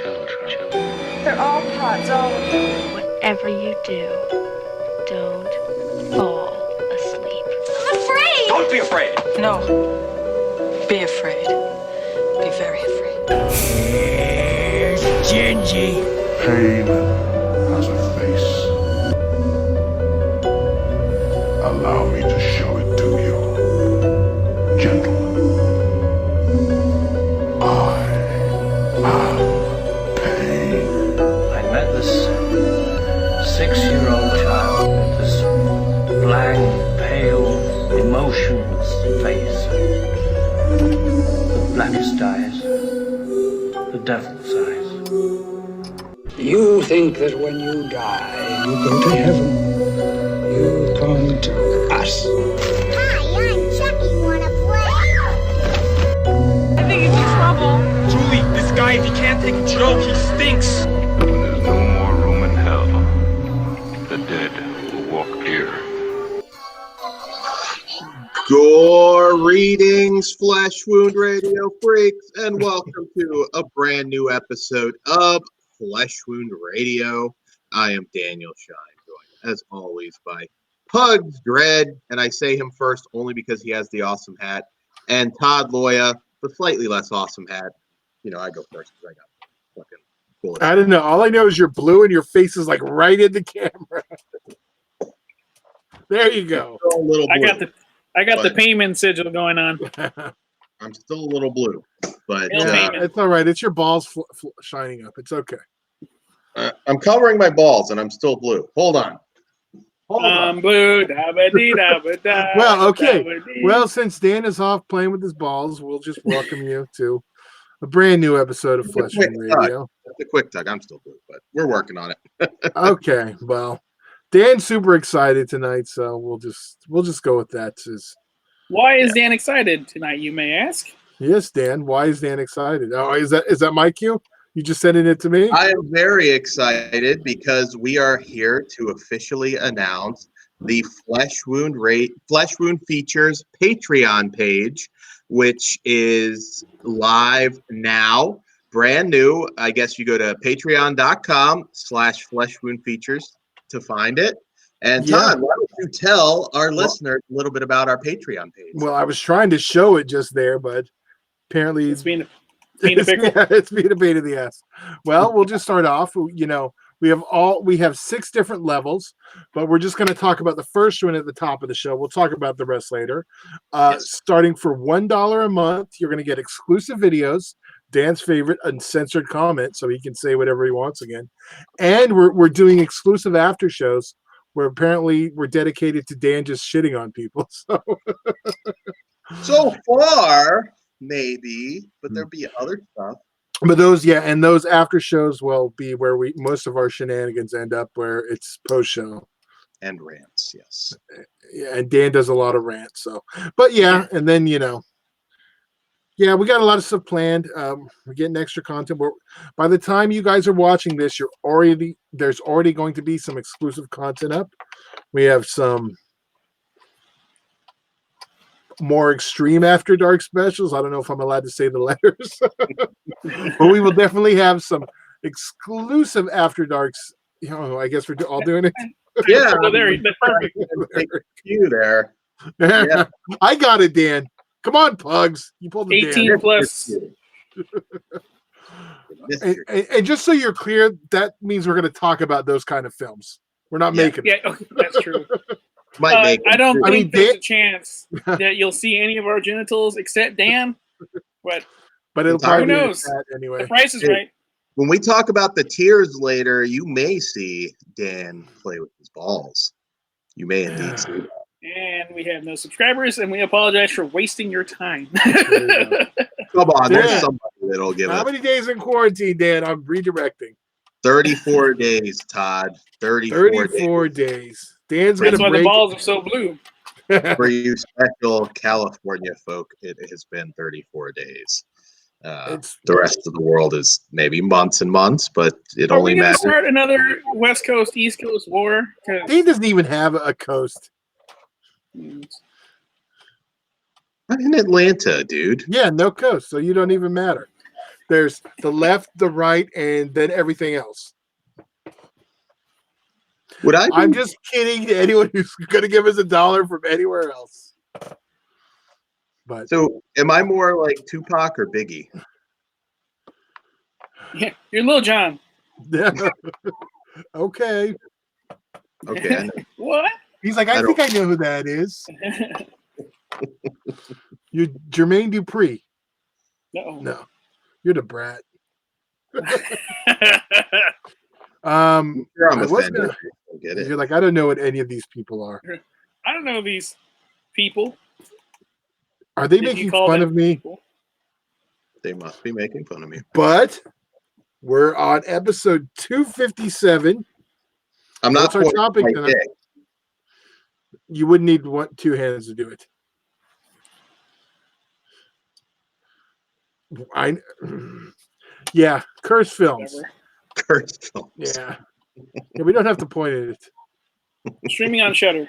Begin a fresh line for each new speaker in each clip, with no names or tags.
They're all pots, all of them.
Whatever you do, don't fall asleep.
I'm afraid!
Don't be afraid!
No. Be afraid. Be very afraid.
Here's Gingy.
Pain has a face. Allow me to show it to you. Gentlemen, I am pain.
I met this 6-year-old child with this blank, pale, emotionless face. The blackest eyes. The devil's eyes.
You think that when you die, you go to heaven. You come to us.
Hi, I'm Chucky. Wanna play?
I think he's in trouble.
Julie, this guy, if he can't take a joke, he stinks.
When there's no more room in hell, the dead will walk here.
Greetings, Flesh Wound Radio freaks, and welcome to a brand new episode of Flesh Wound Radio. I am Daniel Shine, joined as always by Pugs Dread, and I say him first only because he has the awesome hat, and Todd Loya, the slightly less awesome hat. You know, I go first because I got fucking cool.
I don't know. All I know is you're blue and your face is like right in the camera. There you go.
A little blue.
I got the payment sigil going on.
I'm still a little blue, but
it's all right. It's your balls shining up. It's okay.
I'm covering my balls and I'm still blue. Hold on.
Blue. Da-ba-dee-da-ba-da,
Well, okay.
da-ba-dee.
Well, since Dan is off playing with his balls, we'll just welcome you to a brand new episode of Flesh Wound Radio.
That's a quick tug. I'm still blue, but we're working on it.
Okay. Well, Dan's super excited tonight, so we'll just go with that.
Why is Dan excited tonight, you may ask?
Yes, Dan. Why is Dan excited? Oh, is that my cue? You just sending it to me?
I am very excited because we are here to officially announce the Flesh Wound Features Patreon page, which is live now, brand new. I guess you go to patreon.com/fleshwoundfeatures to find it. And Todd, why don't you tell our listeners a little bit about our Patreon page?
Well, I was trying to show it just there, but apparently
It's being a pickle.
it's being a pain in the ass. Well, we'll just start off. You know, we have 6 different levels, but we're just going to talk about the first one at the top of the show. We'll talk about the rest later. Starting for $1 a month, you're going to get exclusive videos, Dan's favorite uncensored comment, so he can say whatever he wants again. And we're doing exclusive after shows where apparently we're dedicated to Dan just shitting on people.
So far, maybe, but there'll be other stuff.
But those after shows will be where most of our shenanigans end up, where it's post show
and rants. Yes,
yeah, and Dan does a lot of rants. So, but yeah, and then we got a lot of stuff planned. We're getting extra content. By the time you guys are watching this, there's already going to be some exclusive content up. We have some more extreme After Dark specials. I don't know if I'm allowed to say the letters, but we will definitely have some exclusive After Darks. You know, I guess we're all doing it.
Yeah,
well, that's perfect.
You there?
Yeah. I got it, Dan. Come on, Pugs. You pulled the
18
Dan.
plus.
And just so you're clear, that means we're going to talk about those kind of films. We're not making them.
Yeah, okay, that's true.
I
don't think there's a chance that you'll see any of our genitals except Dan. But
it'll probably
who knows?
Anyway,
the price is right.
When we talk about the tiers later, you may see Dan play with his balls. You may indeed see that.
And we have no subscribers, and we apologize for wasting your time.
Come on, there's somebody that'll give
How many days in quarantine, Dan? I'm redirecting.
34 days, Todd.
34 days. Dan's going to break.
That's why the balls are so blue.
For you special California folk, it has been 34 days. The rest of the world is maybe months and months, but it only matters.
Are we going to start another West Coast, East Coast war?
Dan doesn't even have a coast.
I'm in Atlanta, dude.
Yeah, no coast, so you don't even matter. There's the left, the right, and then everything else.
Would I?
I'm just kidding to anyone who's going to give us $1 from anywhere else. But
So, am I more like Tupac or Biggie?
Yeah, you're Lil Jon.
okay.
Okay.
What?
He's like, I think I know who that is. You're Jermaine Dupri. No, you're the brat.
You're
I was gonna,
get it.
you're like, I don't know what any of these people are.
I don't know these people.
Are they
Did you
making
call
fun
them
of me?
people?
They must be making fun of me.
But we're on episode 257.
I'm not
What's our
pointing
topic
my
tonight?
dick.
You wouldn't need 2 hands to do it. Yeah, Curse Films.
Whatever.
Cursed films.
Yeah. We don't have to point at it.
Streaming on Shudder.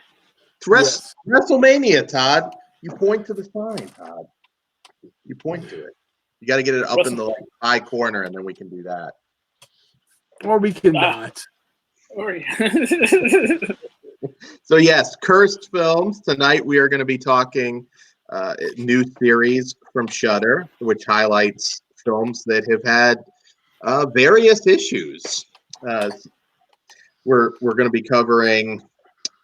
It's WrestleMania, Todd. You point to the sign, Todd. You point to it. You got to get it up in the high corner, and then we can do that.
Or we can not.
So yes, Cursed Films. Tonight we are going to be talking new series from Shudder, which highlights films that have had various issues. We're going to be covering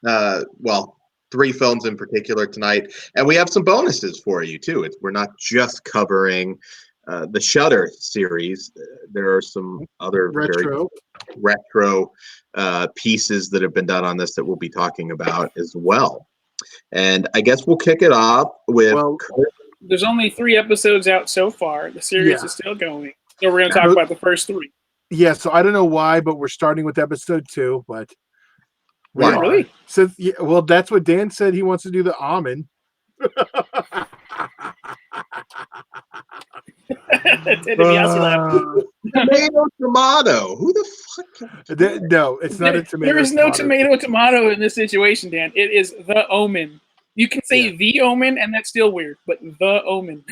3 films in particular tonight, and we have some bonuses for you too. We're not just covering the Shudder series. There are some other very retro pieces that have been done on this that we'll be talking about as well. And I guess we'll kick it off with.
There's only 3 episodes out so far. The series is still going. So we're going to talk about the first 3.
Yeah, so I don't know why, but we're starting with episode 2. But
why? Really?
So, well, that's what Dan said. He wants to do the almond.
Tomato. Who the fuck?
No, it's not a tomato.
There is no tomato in this situation, Dan. It is The Omen. You can say The Omen, and that's still weird, but The Omen.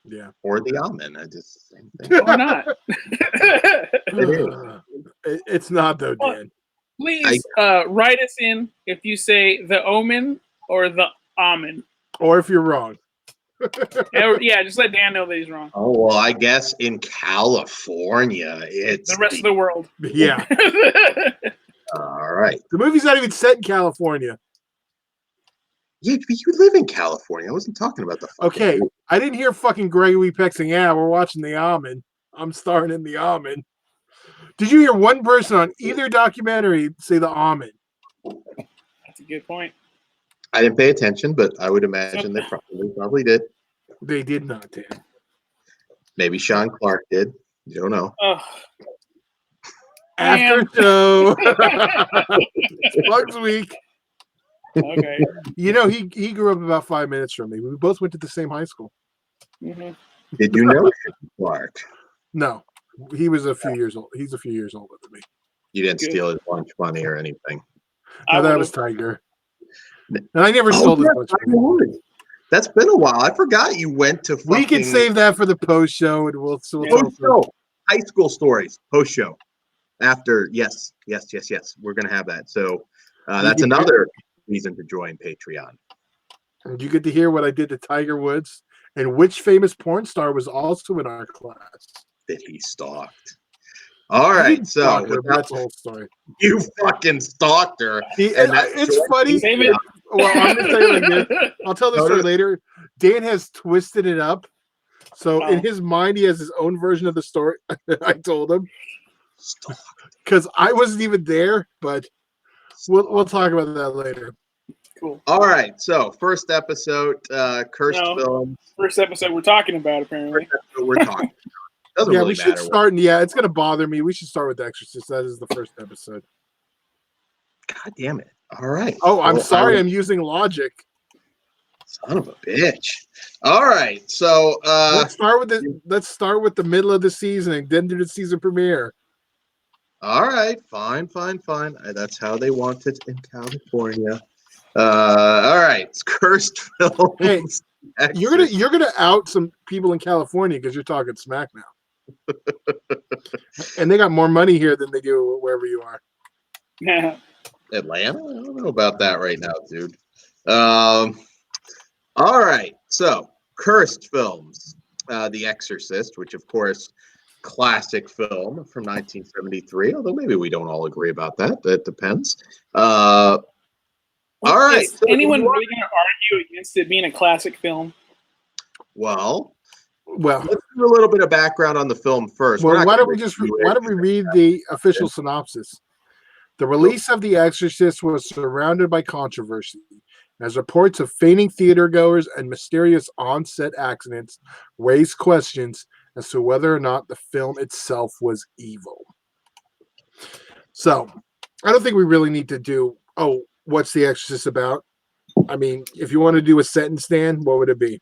Yeah.
Or The Omen. I just same thing.
Or not.
It's not though, Dan.
Please write us in if you say The Omen or The Omen.
Or if you're wrong.
Yeah, just let Dan know that he's wrong.
Oh, well, I guess in California, it's
the rest of the world.
Yeah.
All right.
The movie's not even set in California.
Yeah, but you live in California. I wasn't talking about the
Okay, I didn't hear fucking Gregory Peck saying, yeah, we're watching The Almond. I'm starring in The Almond. Did you hear one person on either documentary say The Almond?
That's a good point.
I didn't pay attention, but I would imagine they probably did.
They did not, Dan.
Maybe Sean Clark did. You don't know.
After show. Bugs Week.
Okay.
You know, he grew up about 5 minutes from me. We both went to the same high school.
Mm-hmm.
Did you know Sean Clark?
No. He was a few years old. He's a few years older than me.
You didn't steal his lunch money or anything.
No, that was Tiger. And I never stole his lunch money.
That's been a while. I forgot you went to
We can save that for the post show, and we'll
post-show. High school stories, post show. After yes. We're gonna have that. So that's another reason to join Patreon.
And you get to hear what I did to Tiger Woods and which famous porn star was also in our class.
That he stalked. All right, so
that's the whole story.
You fucking stalked her.
It's funny. Well, I'm gonna tell you like this. I'll tell this story later. Dan has twisted it up, so in his mind he has his own version of the story. I told him because I wasn't even there, but we'll talk about that later.
Cool.
All right, so first episode, Cursed Films.
First episode we're talking about, apparently.
First episode we're talking. Doesn't
yeah,
really
we should
matter
start. Yeah, it's gonna bother me. We should start with Exorcist. That is the first episode.
God damn it! All right.
Oh, I'm sorry. I'm using logic.
Son of a bitch. All right, so
let's start with the middle of the season and then do the season premiere.
All right, fine. That's how they want it in California. All right, it's Cursed Films.
Hey, you're gonna out some people in California because you're talking smack now. And they got more money here than they do wherever you are.
Atlanta? I don't know about that right now, dude. All right. So, cursed films. The Exorcist, which, of course, classic film from 1973, although maybe we don't all agree about that. That depends. All right.
Is anyone really going to argue against it being a classic film?
Well,
Well,
let's do a little bit of background on the film first.
well, why don't we read the official synopsis? The release of The Exorcist was surrounded by controversy, as reports of fainting theatergoers and mysterious on-set accidents raised questions as to whether or not the film itself was evil. So, I don't think we really need to do, what's The Exorcist about? I mean, if you want to do a sentence, Dan, what would it be?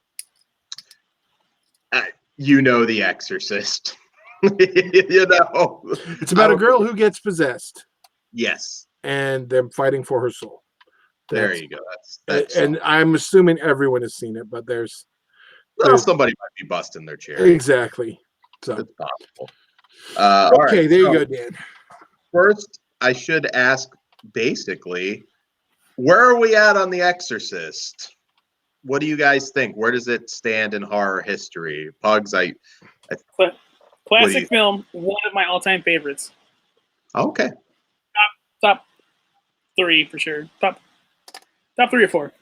You know The Exorcist. You know.
It's about a girl who gets possessed.
Yes.
And them fighting for her soul.
There you go. That's
and I'm assuming everyone has seen it, but there's
somebody might be busting their chair.
Exactly. So
it's possible.
Okay,
right,
there you go, Dan.
First, I should ask basically, where are we at on The Exorcist? What do you guys think? Where does it stand in horror history? Pugs,
Classic film, one of my all-time favorites.
Okay.
Top 3 for sure. Top 3 or 4.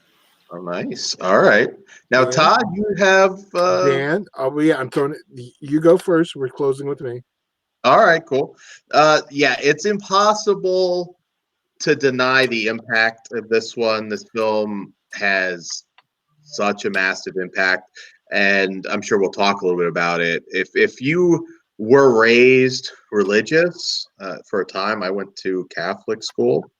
Oh, nice. All right. Now,
Dan,
Todd, you have
Dan. I'm throwing it. You go first. We're closing with me.
All right, cool. Yeah, it's impossible to deny the impact of this one. This film has such a massive impact, and I'm sure we'll talk a little bit about it. If you were raised religious for a time, I went to Catholic school.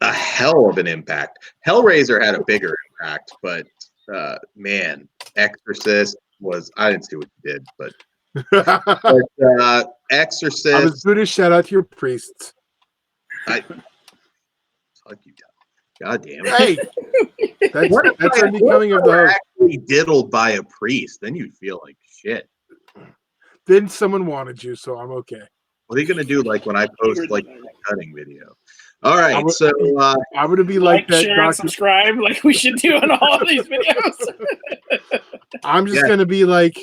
A hell of an impact. Hellraiser had a bigger impact, but man, Exorcist was, I didn't see what you did, but Exorcist.
I was going to shout out to your priests.
Fuck you, God damn it.
Hey, that's the becoming of the host.
Actually diddled by a priest, then you'd feel like shit.
Then someone wanted you, so I'm okay.
What are you gonna do? Like when I post like a cutting video? All right, I'm
gonna be like that.
Share, and subscribe, like we should do on all of these videos.
I'm just gonna be like,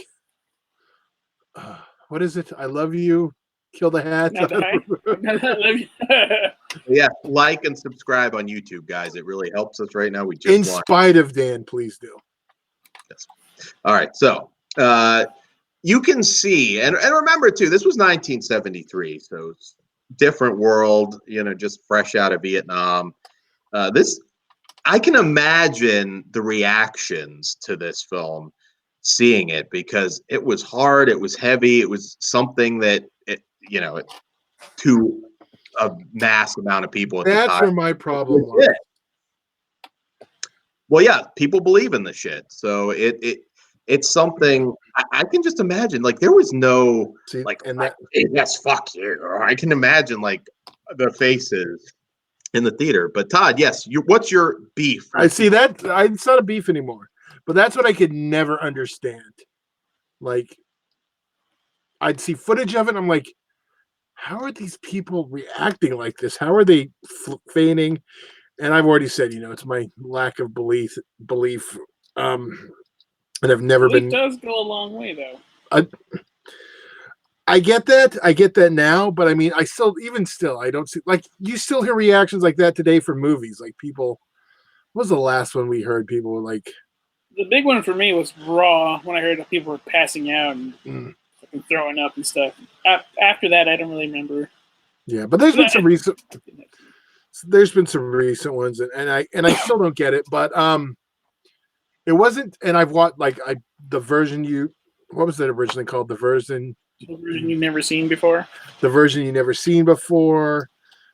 what is it? I love you. Kill the hat.
Yeah, like and subscribe on YouTube, guys. It really helps us right now. We just
in spite of Dan, please do.
Yes. All right, so you can see, and remember too, this was 1973, so it's different world, just fresh out of Vietnam. I can imagine the reactions to this film, seeing it, because it was hard, it was heavy, it was something that to a mass amount of people at the time.
That's where my problem was.
Well, yeah, people believe in the shit, so it's something I can just imagine. Like there was no yes, fuck you. Or I can imagine like the faces in the theater. But Todd, yes, what's your beef?
I see that. It's not a beef anymore. But that's what I could never understand. Like, I'd see footage of it, and I'm like, how are these people reacting like this? How are they feigning? And I've already said, it's my lack of belief. And I've never been.
It does go a long way, though.
I get that. I get that now, but I mean, I don't see, like, you still hear reactions like that today for movies. Like people, what was the last one we heard? People were like,
the big one for me was Raw, when I heard that people were passing out and throwing up and stuff. After that, I don't really remember.
Yeah, but there's been some recent. There's been some recent ones, and I still don't get it. But it wasn't. And I've watched the version what was it originally called? The version
you've never seen before.
The version you never seen before.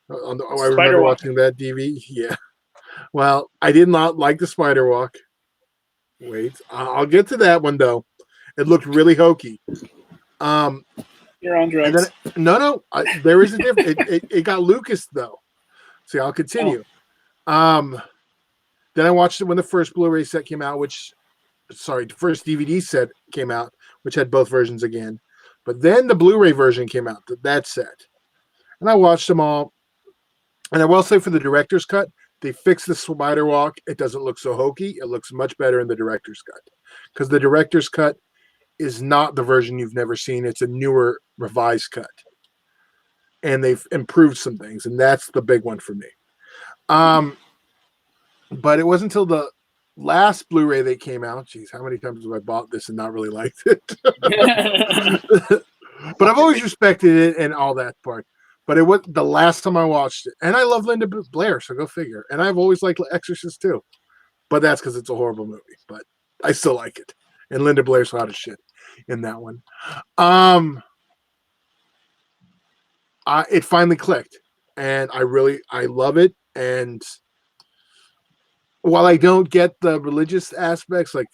I remember watching that DVD. Yeah. Well, I did not like the spider walk. Wait, I'll get to that one though. It looked really hokey.
You're on drugs.
No. There is a difference. It got Lucas though. See, I'll continue. Then I watched it when the first Blu-ray set came out, the first DVD set came out, which had both versions again. But then the Blu-ray version came out, that set. And I watched them all. And I will say for the director's cut, they fixed the spider walk. It doesn't look so hokey. It looks much better in the director's cut. Because the director's cut is not the version you've never seen. It's a newer, revised cut. And they've improved some things. And that's the big one for me. But it wasn't until the last Blu-ray that came out. Geez, how many times have I bought this and not really liked it? But I've always respected it and all that part. But it was the last time I watched it. And I love Linda Blair, so go figure. And I've always liked Exorcist too. But that's because it's a horrible movie. But I still like it. And Linda Blair's hot as shit in that one. It finally clicked. And I love it. And while I don't get the religious aspects, like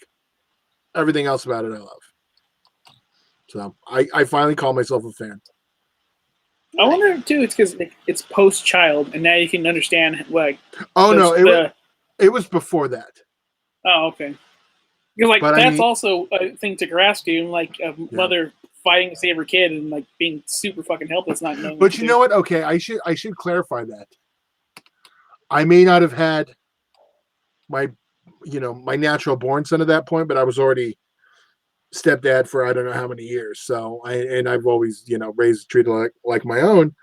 everything else about it, I love. So I finally call myself a fan.
I wonder too. It's because it's post-child, and now you can understand like.
Oh no! It was before that.
Oh, okay. Because that's also a thing to grasp to, like a mother fighting to save her kid and like being super fucking helpless, not knowing.
But you know what? Okay, I should clarify that. I may not have had my natural born son at that point, but I was already stepdad for I don't know how many years. So I've always raised treated like my own.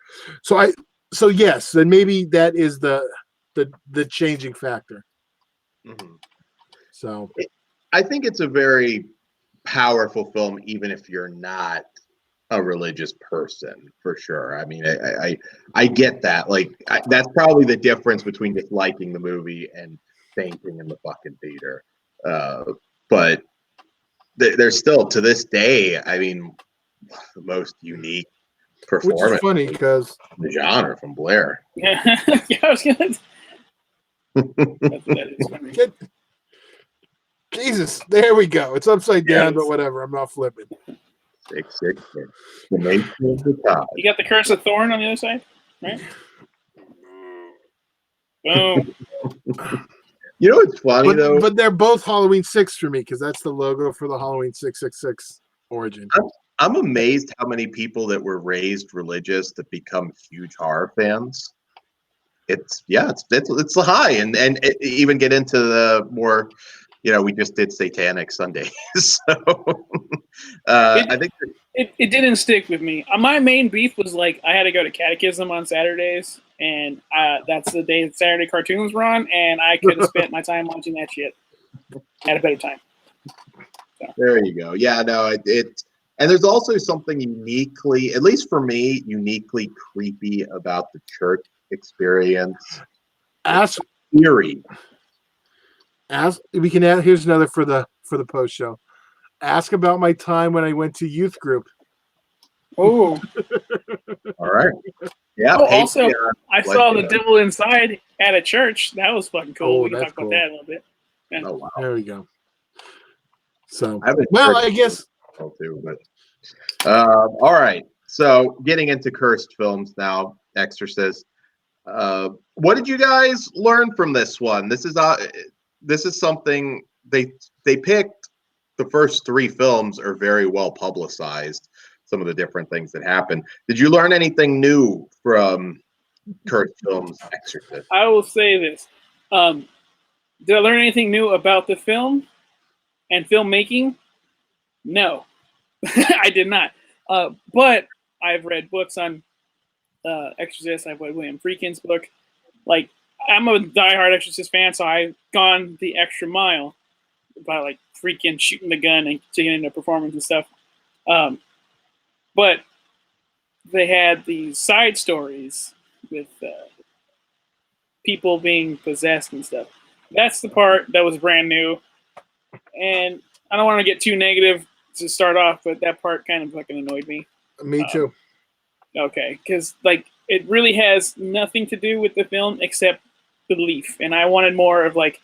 So yes, then maybe that is the changing factor.
Mm-hmm.
So
I think it's a very powerful film, even if you're not a religious person, for sure. I mean, I get that. Like that's probably the difference between just liking the movie and fainting in the fucking theater. But they're still, to this day, I mean, the most unique performance.
Which is funny because
the genre from Blair.
Yeah, I was gonna. That is funny.
Jesus, there we go. It's upside down, but whatever. I'm not flipping.
666. The nation of the top.
You got the Curse of Thorn on the other side, right? Boom.
You know what's funny though?
But they're both Halloween 6 for me because that's the logo for the Halloween 666 origin.
I'm amazed how many people that were raised religious that become huge horror fans. It's the high, and even get into the more, we just did Satanic Sundays, so I think
it didn't stick with me. My main beef was like I had to go to catechism on Saturdays, and that's the day that Saturday cartoons were on, and I could have spent my time watching that shit at a better time. So.
There you go. Yeah, no, and there's also something uniquely, at least for me, uniquely creepy about the church experience. Eerie.
We can add. Here's another for the post show. Ask about my time when I went to youth group.
Oh,
all right. Yeah.
Oh, also, I saw The Devil Inside at a church. That was fucking cool.
Oh,
we can talk
cool.
about that a little bit. Yeah.
Oh wow.
There we go. So
I guess. Too, but all right. So getting into cursed films now, Exorcist. What did you guys learn from this one? This is something they picked. The first 3 films are very well publicized. Some of the different things that happened. Did you learn anything new from cursed films, Exorcist?
I will say this: did I learn anything new about the film and filmmaking? No, I did not. But I've read books on Exorcist. I've read William Friedkin's book. Like, I'm a diehard Exorcist fan, so I've gone the extra mile about like Friedkin shooting the gun and taking into performance and stuff. But they had these side stories with people being possessed and stuff. That's the part that was brand new. And I don't want to get too negative to start off, but that part kind of fucking annoyed me.
Me too.
Okay, because like it really has nothing to do with the film except belief, and I wanted more of like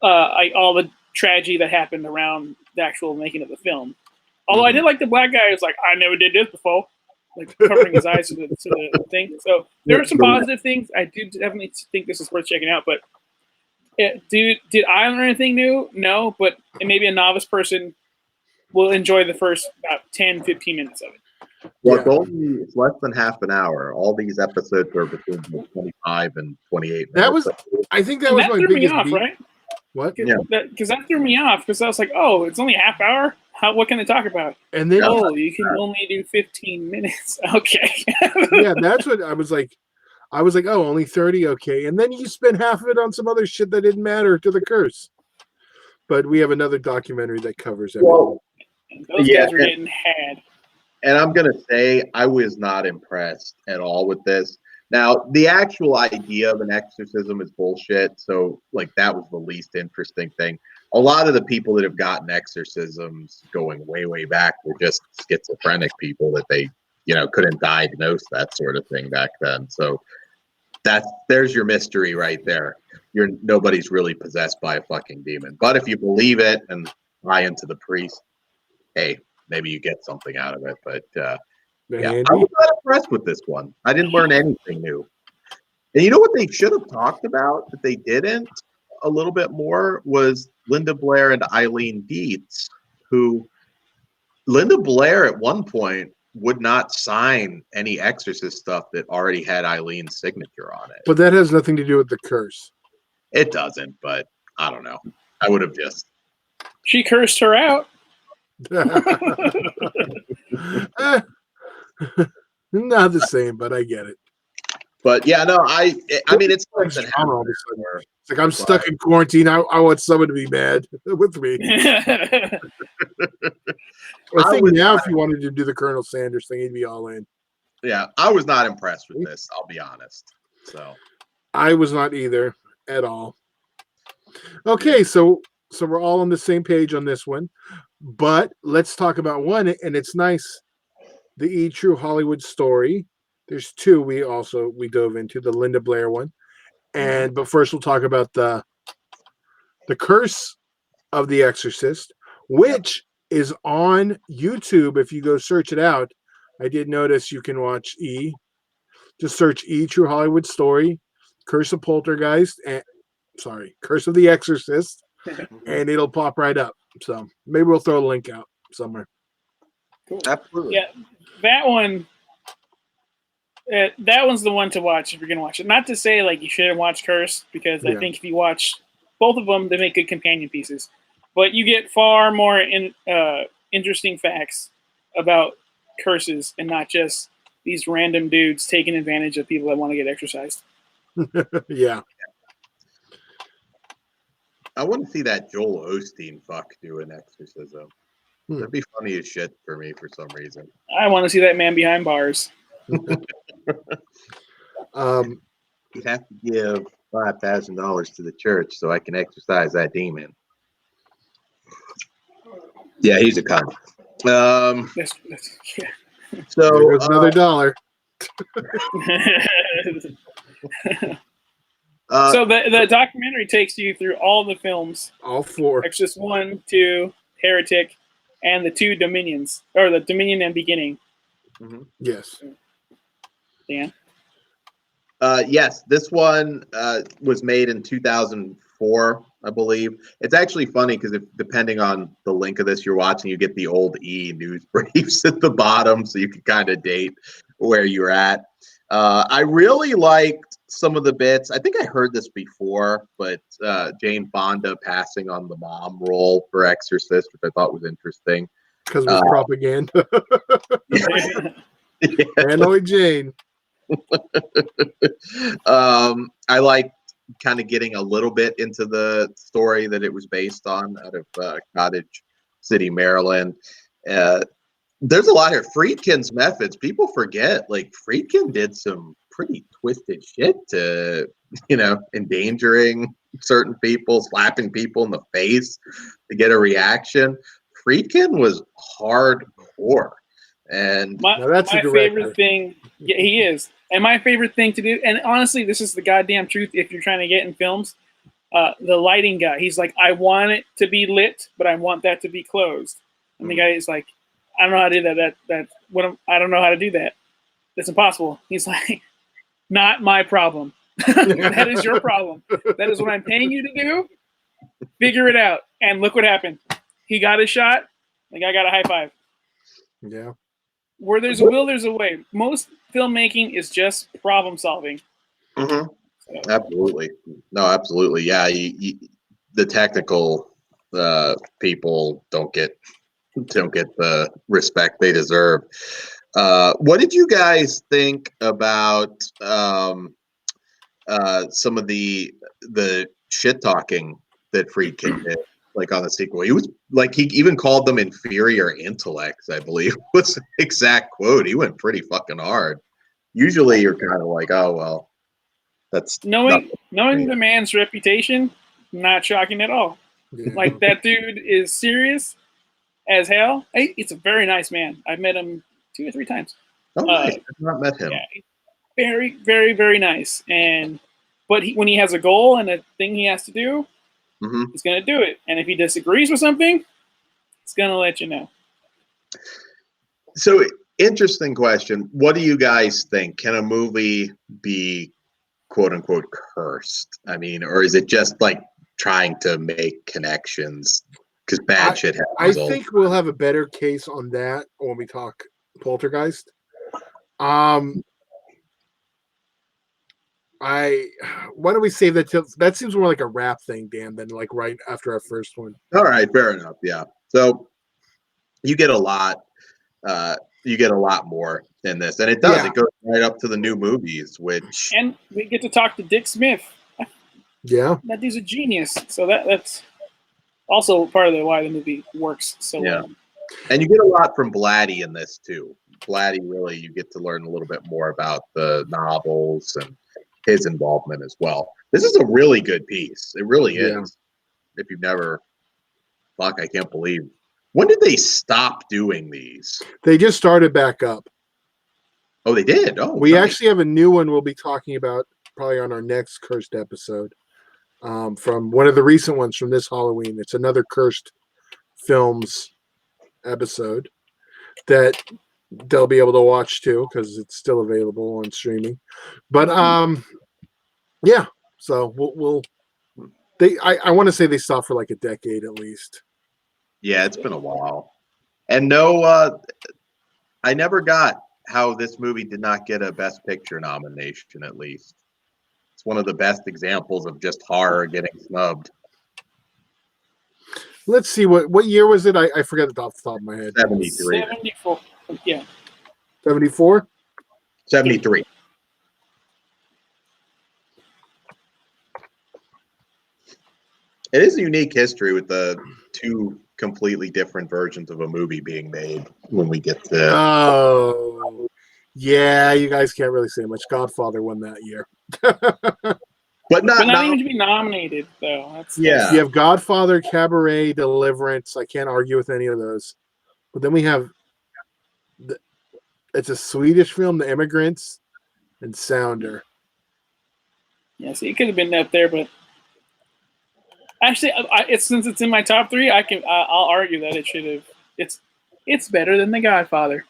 all the tragedy that happened around the actual making of the film. Although I did like the black guy who's like, I never did this before, like covering his eyes to the thing. So there are some positive things. I do definitely think this is worth checking out. But did I learn anything new? No, but maybe a novice person will enjoy the first about 10, 15 minutes of it.
Well,
Yeah.
it's less than half an hour. All these episodes are between 25 and 28
That
minutes.
was, I think that
And
was
that
my
threw me
biggest
off,
beef.
right?
What?
Yeah.
Because that threw me off because I was like, oh, it's only a half hour? What can they talk about?
And then,
Oh, you can only do 15 minutes. Okay.
yeah, that's what I was like. I was like, oh, only 30, okay. And then you spend half of it on some other shit that didn't matter to the curse. But we have another documentary that covers everything.
Well,
Those
Yeah,
guys were getting had.
and I'm going to say I was not impressed at all with this. Now, the actual idea of an exorcism is bullshit. So, like, that was the least interesting thing. A lot of the people that have gotten exorcisms going way, way back were just schizophrenic people that they, couldn't diagnose that sort of thing back then. So, there's your mystery right there. Nobody's really possessed by a fucking demon. But if you believe it and buy into the priest, hey, maybe you get something out of it. But yeah,
Andy?
I was not impressed with this one. I didn't learn anything new. And you know what they should have talked about that they didn't a little bit more was Linda Blair and Eileen Dietz, who Linda Blair at one point would not sign any Exorcist stuff that already had Eileen's signature on it.
But that has nothing to do with the curse.
It doesn't, but I don't know. I would have just.
She cursed her out.
Not the same, but I get it.
But yeah, no, I mean, it's
Like drama all of a sudden. It's like I'm stuck in quarantine. I want someone to be mad with me. I think now, if you wanted to do the Colonel Sanders thing, he'd be all in.
Yeah, I was not impressed with this. I'll be honest. So
I was not either at all. Okay, so we're all on the same page on this one, but let's talk about one, and it's nice. The E! True Hollywood Story. There's two we dove into, the Linda Blair one, but first we'll talk about the Curse of the Exorcist, which is on YouTube. If you go search it out, I did notice you can watch E. Just search E! True Hollywood Story, Curse of Poltergeist, Curse of the Exorcist, and it'll pop right up. So maybe we'll throw a link out somewhere.
Cool.
Absolutely.
Yeah, that one. That one's the one to watch if you're gonna watch it. Not to say like you shouldn't watch Curse, because I think if you watch both of them, they make good companion pieces. But you get far more interesting facts about curses and not just these random dudes taking advantage of people that want to get exorcised.
Yeah.
I want to see that Joel Osteen fuck do an exorcism. That'd be funny as shit for me for some reason.
I want to see that man behind bars.
You'd have to give $5,000 to the church so I can exorcise that demon. Yeah, he's a cunt.
Yeah.
So
there's another dollar.
So the documentary takes you through all the films.
All four.
Exorcist 1, 2, Heretic, and the 2 Dominions, or the Dominion and Beginning.
Mm-hmm.
Yes.
Dan?
Yes, this one was made in 2004, I believe. It's actually funny because depending on the link of this you're watching, you get the old E! News briefs at the bottom, so you can kind of date where you're at. I really liked some of the bits. I think I heard this before, but Jane Fonda passing on the mom role for Exorcist, which I thought was interesting.
Because it was propaganda. And only Jane.
I like kind of getting a little bit into the story that it was based on out of Cottage City, Maryland. There's a lot of Friedkin's methods. People forget, like, Friedkin did some pretty twisted shit to, endangering certain people, slapping people in the face to get a reaction. Friedkin was hardcore. And
my favorite thing, yeah, he is. And my favorite thing to do, and honestly, this is the goddamn truth if you're trying to get in films, the lighting guy, he's like, I want it to be lit, but I want that to be closed. And the guy is like, I don't know how to do that. I don't know how to do that. That's impossible. He's like, not my problem. That is your problem. That is what I'm paying you to do. Figure it out. And look what happened. He got his shot. Like, I got a high five.
Yeah.
Where there's a will, there's a way. Most filmmaking is just problem solving.
Absolutely. No, absolutely. Yeah, the technical people don't get the respect they deserve. What did you guys think about some of the shit talking that Friedkin did, like on the sequel? He was like, he even called them inferior intellects, I believe was the exact quote. He went pretty fucking hard. Usually you're kind of like, oh well, that's
knowing the man's reputation, not shocking at all.
Yeah.
Like, that dude is serious as hell. He's a very nice man. I've met him 2 or 3 times.
Oh, nice. I've not met him.
Yeah, very, very, very nice. But when he has a goal and a thing he has to do, he's going to do it. And if he disagrees with something, he's going to let you know.
So, interesting question. What do you guys think? Can a movie be quote unquote cursed? I mean, or is it just like trying to make connections because bad shit happens?
I think we'll have a better case on that when we talk Poltergeist. Why don't we save that till that seems more like a rap thing, Dan, than like right after our first one.
All right, fair enough. Yeah. So you get a lot more in this, and it does.
Yeah.
It goes right up to the new movies, which
And we get to talk to Dick Smith.
Yeah.
That dude's a genius. So that's also part of why the movie works so well.
And you get a lot from Blatty in this too. Blatty, really, you get to learn a little bit more about the novels and his involvement as well. This is a really good piece. It really is. If you've never, I can't believe. When did they stop doing these?
They just started back up.
Oh, they did? Oh,
we
nice.
actually have a new one we'll be talking about probably on our next Cursed episode. From one of the recent ones from this Halloween. It's another Cursed Films episode that they'll be able to watch too because it's still available on streaming. But yeah, so I want to say they stopped for like a decade at least.
Yeah, it's been a while. And no, I never got how this movie did not get a Best Picture nomination, at least. It's one of the best examples of just horror getting snubbed.
Let's see, what year was it? I forget it off the top of my head.
73.
74. Yeah.
74?
73. It is a unique history with the 2 completely different versions of a movie being made when we get to.
Oh, yeah, you guys can't really say much. Godfather won that year.
But not
even to be nominated, though.
You have Godfather, Cabaret, Deliverance. I can't argue with any of those. But then we have it's a Swedish film, The Immigrants, and Sounder.
Yeah, see, it could have been up there, but actually, since it's in my top 3, I'll argue that it should have. It's better than The Godfather.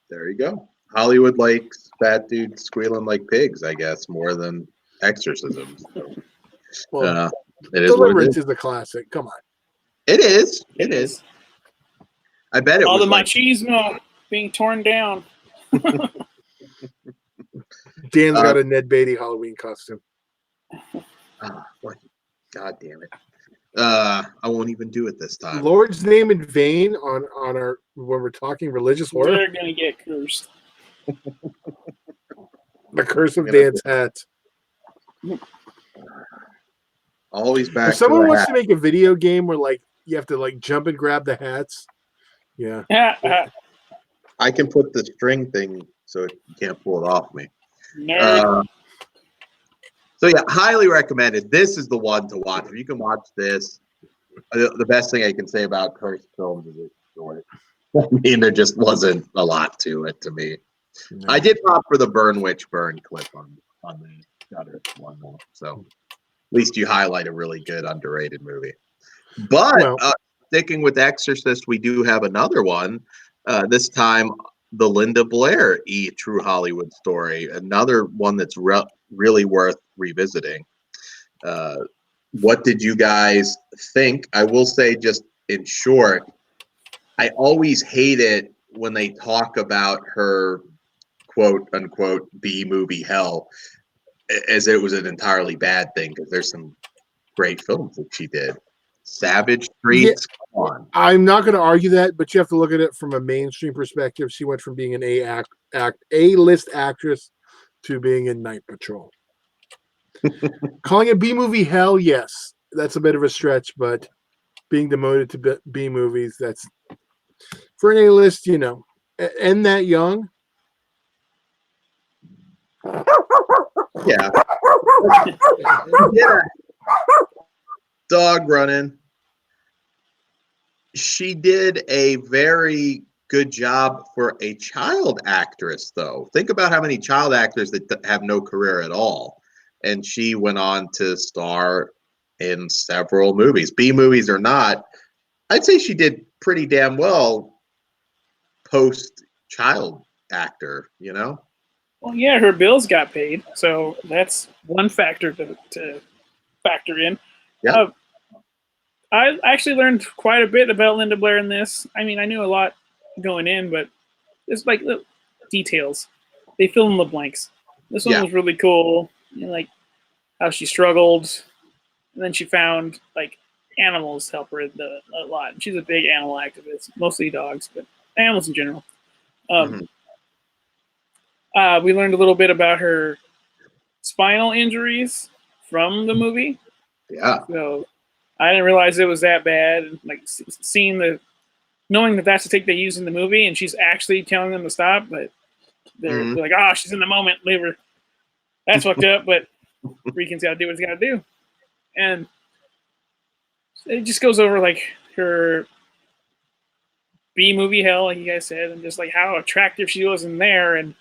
There you go. Hollywood likes fat dudes squealing like pigs, I guess, more than exorcisms. So,
Well,
it is
Deliverance is a classic. Come on.
It is. It is. I bet it
all
was
the machismo being torn down.
Dan's got a Ned Beatty Halloween costume.
God damn it. I won't even do it this time.
Lord's name in vain on our when we're talking religious horror.
They're gonna get cursed.
The Curse of Dan's hat.
Always back.
If someone wants to make a video game where like you have to like jump and grab the hats, yeah.
I can put the string thing so you can't pull it off me. So yeah, highly recommended. This is the one to watch. If you can watch this, the best thing I can say about cursed films is it's short. I mean, there just wasn't a lot to it to me. No. I did pop for the Burn Witch Burn clip on the Shutter one though. So at least you highlight a really good underrated movie. But sticking with Exorcist, we do have another one. This time, the Linda Blair True Hollywood Story. Another one that's really worth revisiting. What did you guys think? I will say, just in short, I always hate it when they talk about her quote unquote B movie hell as it was an entirely bad thing, because there's some great films that she did. Savage Streets, come on.
I'm not going to argue that, but you have to look at it from a mainstream perspective. She went from being an A-list actress to being in Night Patrol. Calling it B movie hell, yes, that's a bit of a stretch, but being demoted to B movies, that's for an A-list, you know, and that young.
Yeah. Yeah. Dog running. She did a very good job for a child actress, though. Think about how many child actors that have no career at all. And she went on to star in several movies. B movies or not, I'd say she did pretty damn well post child actor, you know?
Well, yeah, her bills got paid, so that's one factor to factor in.
Yeah.
I actually learned quite a bit about Linda Blair in this. I mean, I knew a lot going in, but it's like the details. They fill in the blanks. This one was really cool, you know, like how she struggled, and then she found like animals help her a lot. And she's a big animal activist, mostly dogs, but animals in general. We learned a little bit about her spinal injuries from the movie.
Yeah.
So I didn't realize it was that bad. Like knowing that that's the take they use in the movie, and she's actually telling them to stop, but they're like, "Oh, she's in the moment, leave her." That's fucked up, but Freakin's got to do what he's got to do, and it just goes over like her B movie hell, like you guys said, and just like how attractive she was in there, and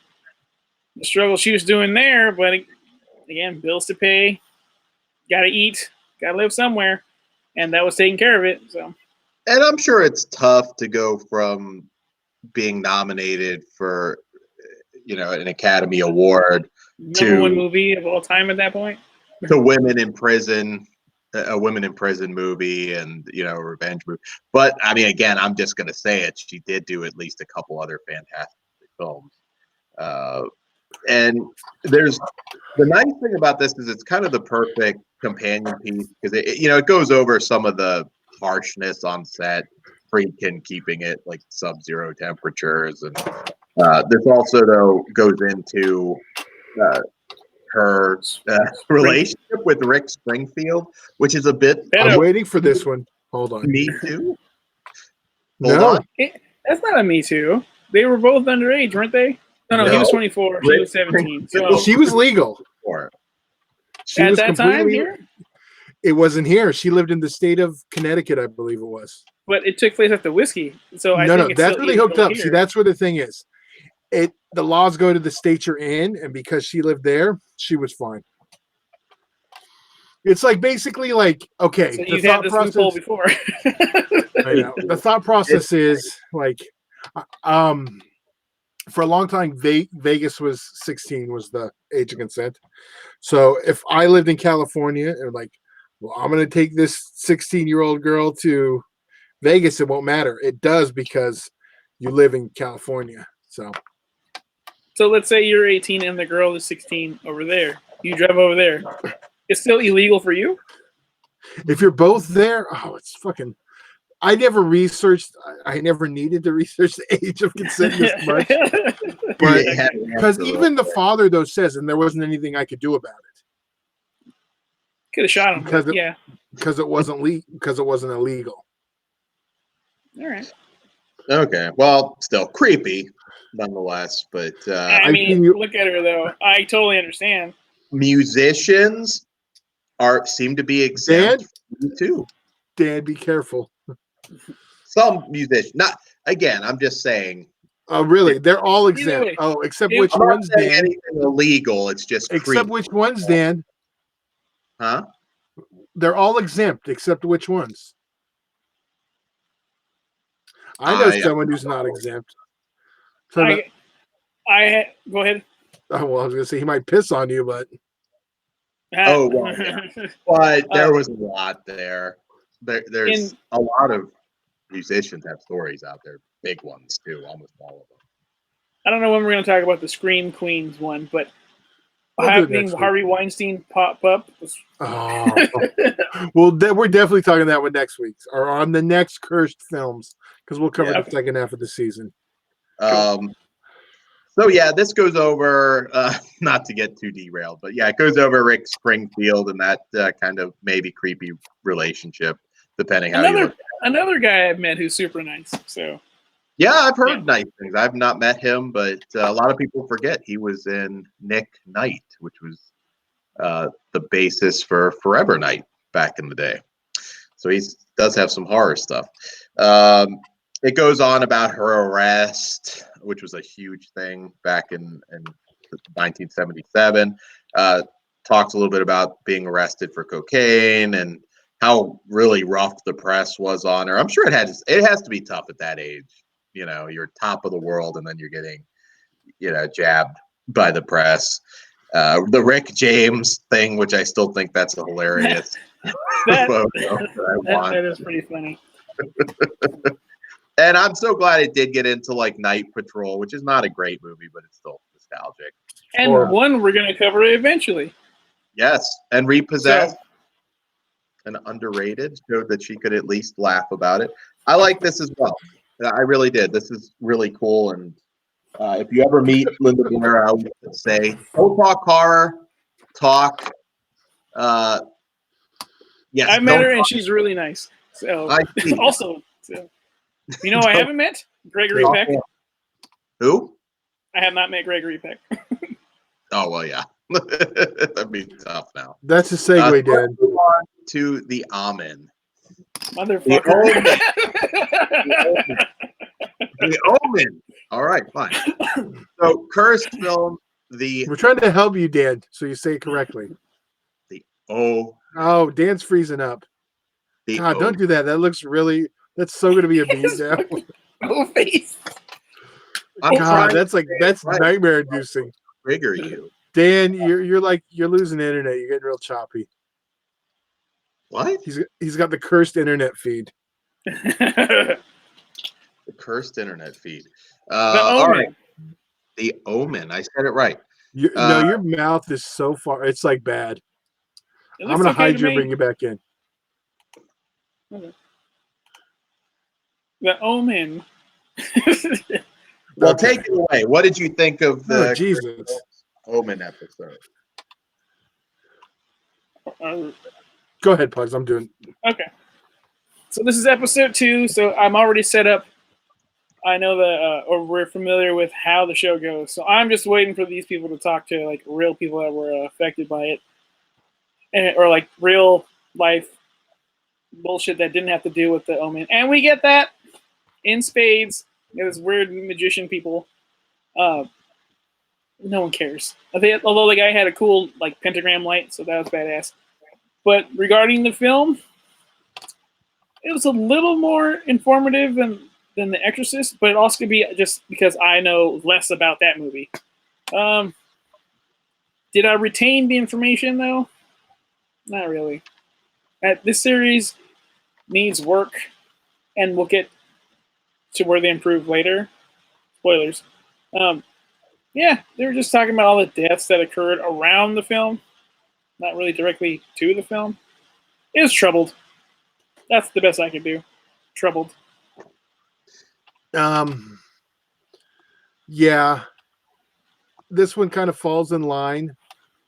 the struggle she was doing there. But again, bills to pay, got to eat, got to live somewhere, and that was taking care of it. So,
and I'm sure it's tough to go from being nominated for, you know, an Academy Award
number one movie of all time at that point,
to Women in Prison, a Women in Prison movie, and, you know, a revenge movie. But I mean, again, I'm just going to say it. She did do at least a couple other fantastic films. And there's the nice thing about this is it's kind of the perfect companion piece because it goes over some of the harshness on set, Friedkin keeping it like sub-zero temperatures, and this also though goes into her relationship with Rick Springfield, which is a bit.
I'm waiting for this one. Hold on.
Me Too.
Hold on.
That's not a Me Too. They were both underage, weren't they? No, he was 24. She was 17. So
she was legal. She
at
was
that time here?
It wasn't here. She lived in the state of Connecticut, I believe it was.
But it took place after Whiskey. So I
no,
think it's
that's
still
where they hooked up.
here.
See, that's where the thing is. The laws go to the state you're in, and because she lived there, she was fine. It's like basically like, okay,
So
the
you've
thought
had this
process,
loophole before.
I know. The thought process is like, for a long time, Vegas was 16 was the age of consent. So if I lived in California and like, well, I'm going to take this 16-year-old girl to Vegas, it won't matter. It does because you live in California. So
let's say you're 18 and the girl is 16 over there. You drive over there. It's still illegal for you?
If you're both there, it's fucking. I never researched. I never needed to research the age of consent this much. But because even the father though says, and there wasn't anything I could do about it.
Could have shot him.
Because it wasn't illegal.
All right.
Okay. Well, still creepy, nonetheless. But
I mean, look at her though. I totally understand.
Musicians seem to be exempt too.
Dan, be careful.
Some musicians, not again. I'm just saying.
Oh, really? They're all exempt. Oh, except which ones, Dan?
Anything illegal? It's just
except
creepy.
Which ones, Dan?
Huh?
They're all exempt, except which ones? I know someone who's not exempt. So
go ahead.
Oh, well, I was going to say he might piss on you, but.
Oh, well, yeah. But there was a lot there. There's a lot of musicians have stories out there, big ones too, almost all of them.
I don't know when we're going to talk about the Scream Queens one, but
We'll do it
having
next week.
Harvey Weinstein pop up was
Oh, well, we're definitely talking that one next week, or on the next cursed films, because we'll cover
Yeah.
the second half of the season.
So yeah, this goes over, not to get too derailed, but yeah, it goes over Rick Springfield and that kind of maybe creepy relationship, depending how you look.
another guy I've met who's super nice. So
Yeah, I've heard nice things. I've not met him, but a lot of people forget he was in Nick Knight, which was the basis for Forever Night back in the day. So he does have some horror stuff. It goes on about her arrest, which was a huge thing back in 1977. Talks a little bit about being arrested for cocaine and how really rough the press was on her. I'm sure it has to be tough at that age. You know, you're top of the world and then you're getting, jabbed by the press. The Rick James thing, which I still think that's a hilarious photo
that is pretty funny.
And I'm so glad it did get into like Night Patrol, which is not a great movie, but it's still nostalgic.
And one we're going to cover eventually.
Yes, and Repossessed, and underrated, showed that she could at least laugh about it. I like this as well. I really did. This is really cool. And if you ever meet Linda Blair, I would say, don't talk horror, talk. Yes,
I met her and she's really nice. So also, you know, I haven't met Gregory Peck.
Who?
I have not met Gregory Peck.
Oh well, yeah, that'd be tough now.
That's a segue, Dan.
Move on to the Omen.
Motherfucker.
The Omen. All right, fine. So, cursed film.
We're trying to help you, Dan, so you say it correctly. Oh, Dan's freezing up. God, don't do that. That looks really. That's so going to be a meme now.
Oh, face.
God, that's nightmare inducing.
Trigger you,
Dan. You're losing the internet. You're getting real choppy.
What?
He's got the cursed internet feed.
The cursed internet feed.
All right.
The Omen. I said it right.
No, your mouth is so far. It's like bad. I'm going to hide you and bring you back in.
Okay. The Omen.
Well, take it away. What did you think of the
Jesus
Omen episode?
Go ahead, Pugs. I'm doing.
Okay. So this is episode 2. So I'm already set up. I know that, or we're familiar with how the show goes. So I'm just waiting for these people to talk to like real people that were affected by it, or like real life bullshit that didn't have to do with the Omen. And we get that in spades. Those weird magician people. No one cares. Although the guy had a cool like pentagram light, so that was badass. But regarding the film, it was a little more informative than The Exorcist, but it also could be just because I know less about that movie. Did I retain the information though? Not really. This series needs work, and we'll get to where they improve later. Spoilers. Yeah, they were just talking about all the deaths that occurred around the film, not really directly to the film. It was troubled. That's the best I could do. Troubled.
Yeah. This one kind of falls in line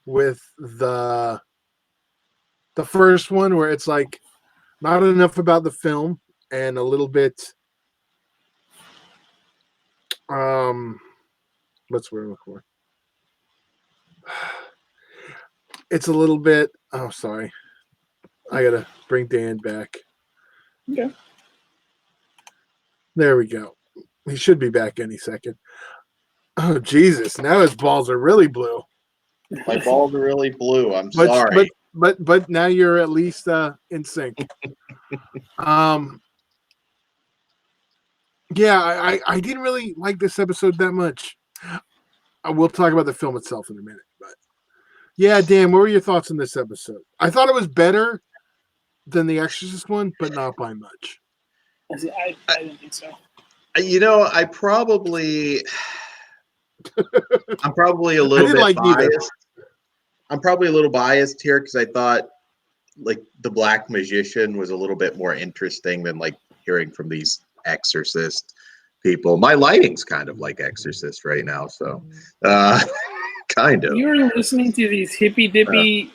with the first one, where it's like not enough about the film and a little bit what's the word I'm looking for? It's a little bit sorry. I gotta bring Dan back.
Okay.
There we go. He should be back any second. Oh Jesus! Now his balls are really blue.
My balls are really blue. I'm sorry.
But now you're at least in sync. Yeah, I didn't really like this episode that much. I will talk about the film itself in a minute, but yeah, Dan, what were your thoughts on this episode? I thought it was better than the Exorcist one, but not by much.
I didn't think so.
You know, I'm probably a little
didn't
bit
like either.
biased. I'm probably a little biased here because I thought like the Black Magician was a little bit more interesting than like hearing from these Exorcist people. My lighting's kind of like Exorcist right now, so kind of.
You were listening to these hippy dippy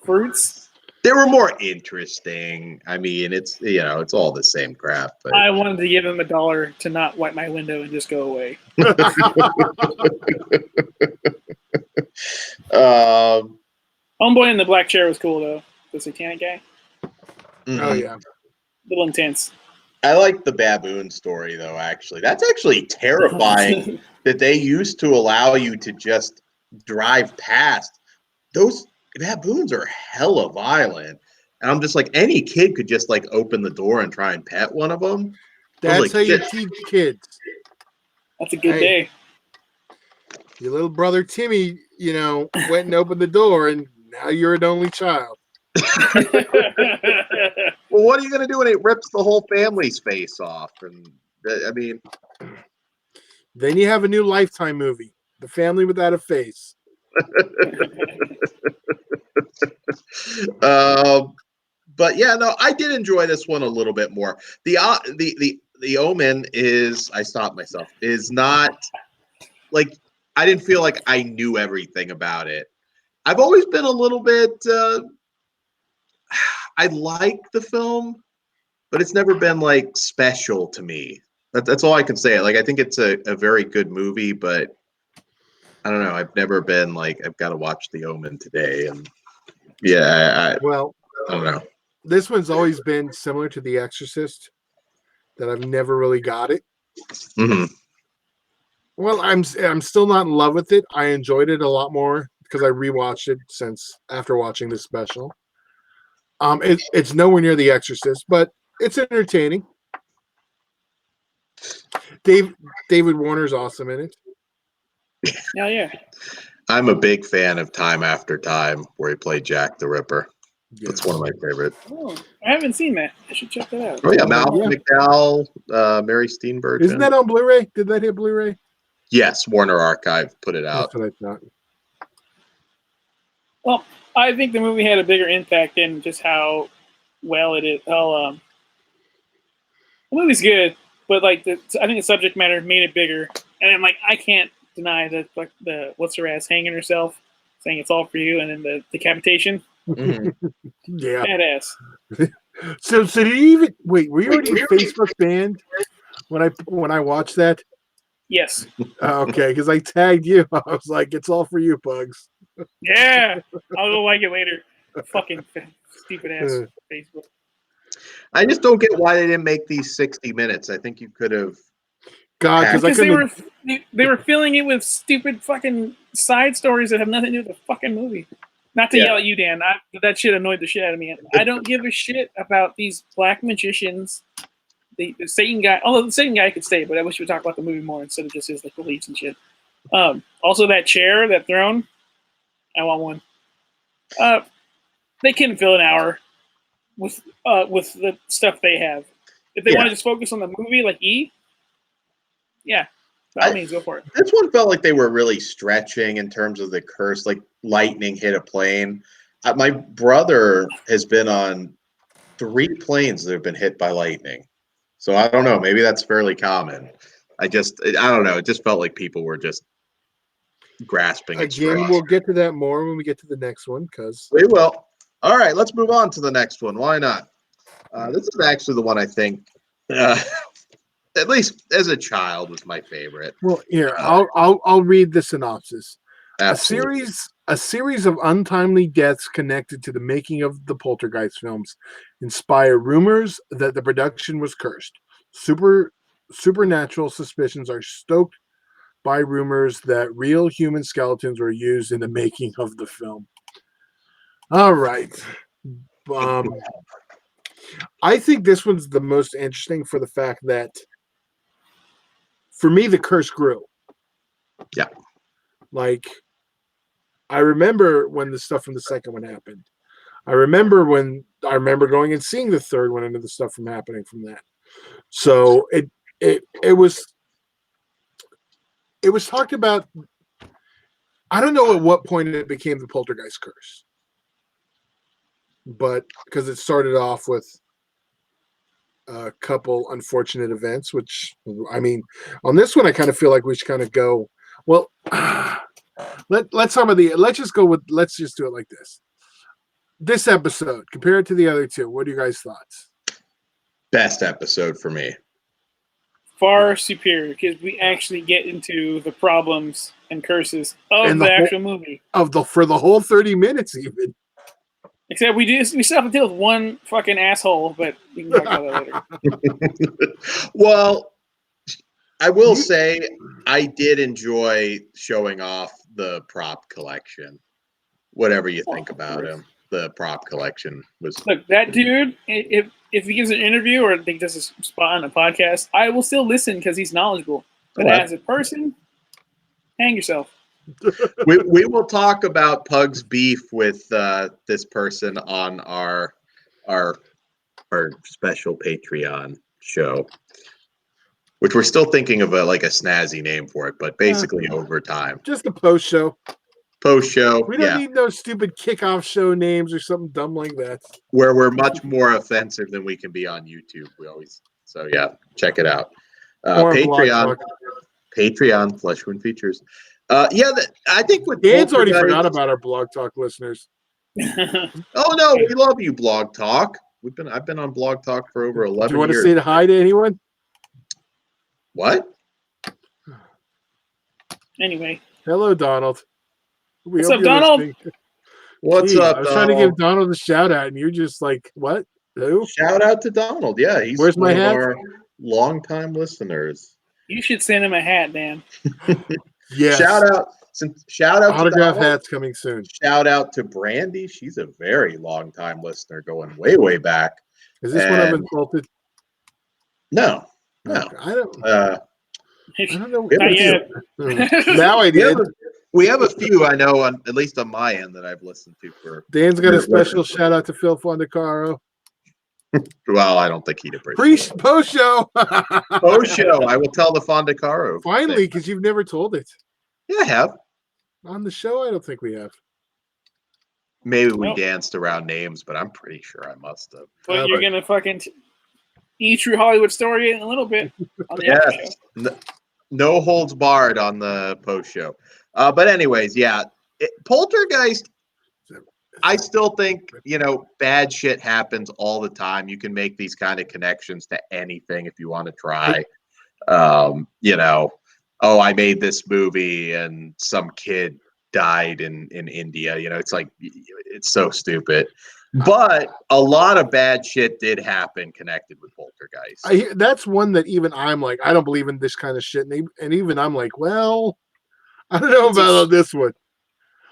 fruits.
They were more interesting. I mean, it's it's all the same crap. But
I wanted to give him $1 to not wipe my window and just go away. Homeboy in the black chair was cool though. The satanic guy.
Oh yeah.
Little intense.
I like the baboon story though. Actually, that's actually terrifying that they used to allow you to just drive past. Those baboons are hella violent, and I'm just like, any kid could just like open the door and try and pet one of them.
That's
like,
how you
shit.
teach kids.
That's a good day.
Your little brother Timmy, went and opened the door, and now you're an only child.
Well, what are you gonna do when it rips the whole family's face off? And I mean,
then you have a new Lifetime movie, The Family Without a Face.
But yeah, no, I did enjoy this one a little bit more. The Omen is, I stopped myself, is not like, I didn't feel like I knew everything about it. I've always been a little bit I like the film, but it's never been like special to me. That's all I can say. Like, I think it's a very good movie, but I don't know. I've never been like, I've got to watch The Omen today. And yeah, I don't know.
This one's always been similar to The Exorcist, that I've never really got it.
Mm-hmm.
Well, I'm still not in love with it. I enjoyed it a lot more because I rewatched it after watching this special. It's nowhere near The Exorcist, but it's entertaining. David Warner's awesome in it.
Hell yeah.
I'm a big fan of Time After Time, where he played Jack the Ripper.
Yes.
That's one of my favorite.
Oh, I haven't seen that. I should check that out.
Oh yeah, Malcolm McDowell, Mary Steenburgen.
Isn't that on Blu-ray? Did that hit Blu-ray?
Yes, Warner Archive put it out.
That's what I thought.
Well, I think the movie had a bigger impact than just how well it is. The movie's good, but like I think the subject matter made it bigger. And I'm like, I can't deny that like the what's her ass hanging herself, saying it's all for you, and then the decapitation.
Mm-hmm.
Yeah.
Badass.
So did he even wait? Were you already Facebook banned when I watched that?
Yes.
Okay, because I tagged you. I was like, it's all for you, Pugs.
Yeah. I'll go like it later. Fucking stupid ass Facebook.
I just don't get why they didn't make these 60 minutes. I think you could have.
God,
because they were filling it with stupid fucking side stories that have nothing to do with the fucking movie. Not to yell at you, Dan. That shit annoyed the shit out of me. I don't give a shit about these black magicians. The Satan guy. Although the Satan guy could stay, but I wish we would talk about the movie more instead of just his like beliefs and shit. Also, that chair, that throne. I want one. They can fill an hour with the stuff they have. If they want to just focus on the movie, like E, yeah, by all means, go for it.
This one felt like they were really stretching in terms of the curse, like lightning hit a plane. My brother has been on 3 planes that have been hit by lightning. So I don't know. Maybe that's fairly common. I don't know. It just felt like people were just grasping at straws.
Again, we'll get to that more when we get to the next one, because
we will. All right, let's move on to the next one. Why not? This is actually the one I think, at least as a child, was my favorite.
Well, here I'll read the synopsis.
Absolutely.
A series of untimely deaths connected to the making of the Poltergeist films inspire rumors that the production was cursed. Supernatural suspicions are stoked by rumors that real human skeletons were used in the making of the film. All right. I think this one's the most interesting for the fact that, for me, the curse grew.
Yeah.
Like, I remember when the stuff from the second one happened. I remember going and seeing the third one and the stuff from happening from that. So it was talked about. I don't know at what point it became the Poltergeist curse, but because it started off with a couple unfortunate events, which I mean, on this one, I kind of feel like we should kind of go. Well, let's just go with. Let's just do it like this. This episode, compared to the other two, what are you guys' thoughts?
Best episode for me.
Far superior because we actually get into the problems and curses of
And
the actual movie.
For the whole 30 minutes, even.
Except we still have to deal with one fucking asshole, but we can talk about that later.
Well, I will say I did enjoy showing off the prop collection. Whatever you think about him, the prop collection was.
Look, that dude, if he gives an interview or I think this is spot on a podcast, I will still listen because he's knowledgeable. But as a person, hang yourself.
we will talk about Pug's beef with this person on our special Patreon show, which we're still thinking of a snazzy name for it, but basically over time.
Just a post show.
Post show.
We don't need no stupid kickoff show names or something dumb like that.
Where we're much more offensive than we can be on YouTube. Check it out. Patreon, Flesh Wound Features. I think with
Dan's already forgot about our Blog Talk listeners.
Oh no, we love you, Blog Talk. I've been on Blog Talk for over 11 years.
Do you want to say hi to anyone?
What?
Anyway.
Hello, Donald.
What's up, Donald?
What's up,
I was
Donald?
trying to give Donald a shout out, and you're just like, what? Who?
Shout out to Donald. Yeah, he's
Where's my
one
hat?
of our longtime listeners.
You should send him a hat, Dan.
Yes.
Shout out
Autograph
to Donald.
hats coming soon.
Shout out to Brandy. She's a very long time listener, going way, way back.
Is this one I've insulted?
No.
I don't know.
Not yet.
Now I did.
We have a few I know, at least on my end, that I've listened to for.
Dan's got a special shout out to Phil Fondacaro.
Well, I don't think he'd appreciate it.
Post show.
Post show. I will tell the Fondacaro.
Finally, because you've never told it.
Yeah, I have.
On the show, I don't think we have.
Maybe we danced around names, but I'm pretty sure I must have.
But you're gonna fucking eat True Hollywood Story in a little bit on the after show.
No holds barred on the post show. But anyways, Poltergeist. I still think, bad shit happens all the time. You can make these kind of connections to anything if you want to try. I made this movie and some kid died in India. It's like, it's so stupid. But a lot of bad shit did happen connected with Poltergeist.
That's one that even I'm like, I don't believe in this kind of shit. And even I'm like, well, I don't know about this one.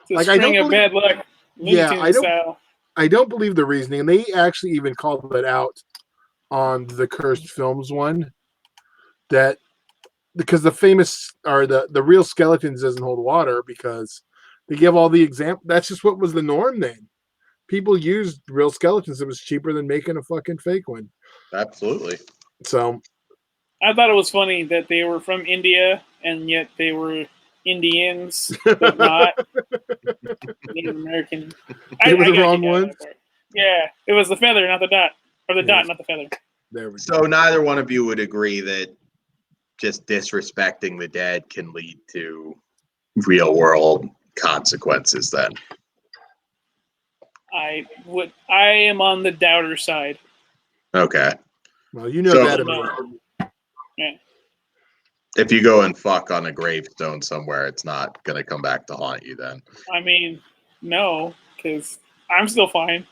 It's a string of bad luck.
I don't believe the reasoning, and they actually even called it out on the Cursed Films one, that because the famous or the real skeletons doesn't hold water because they give all the example. That's just what was the norm then. People used real skeletons. It was cheaper than making a fucking fake one.
Absolutely.
So
I thought it was funny that they were from India and yet they were Indians, but not Native American.
They were the wrong ones?
Yeah, it was the feather, not the dot. Or the dot, not the feather.
There we go.
So neither one of you would agree that just disrespecting the dead can lead to real world consequences then?
I am on the doubter side.
Okay.
Well, you know that about
yeah.
If you go and fuck on a gravestone somewhere, it's not going to come back to haunt you then.
I mean, no, because I'm still fine.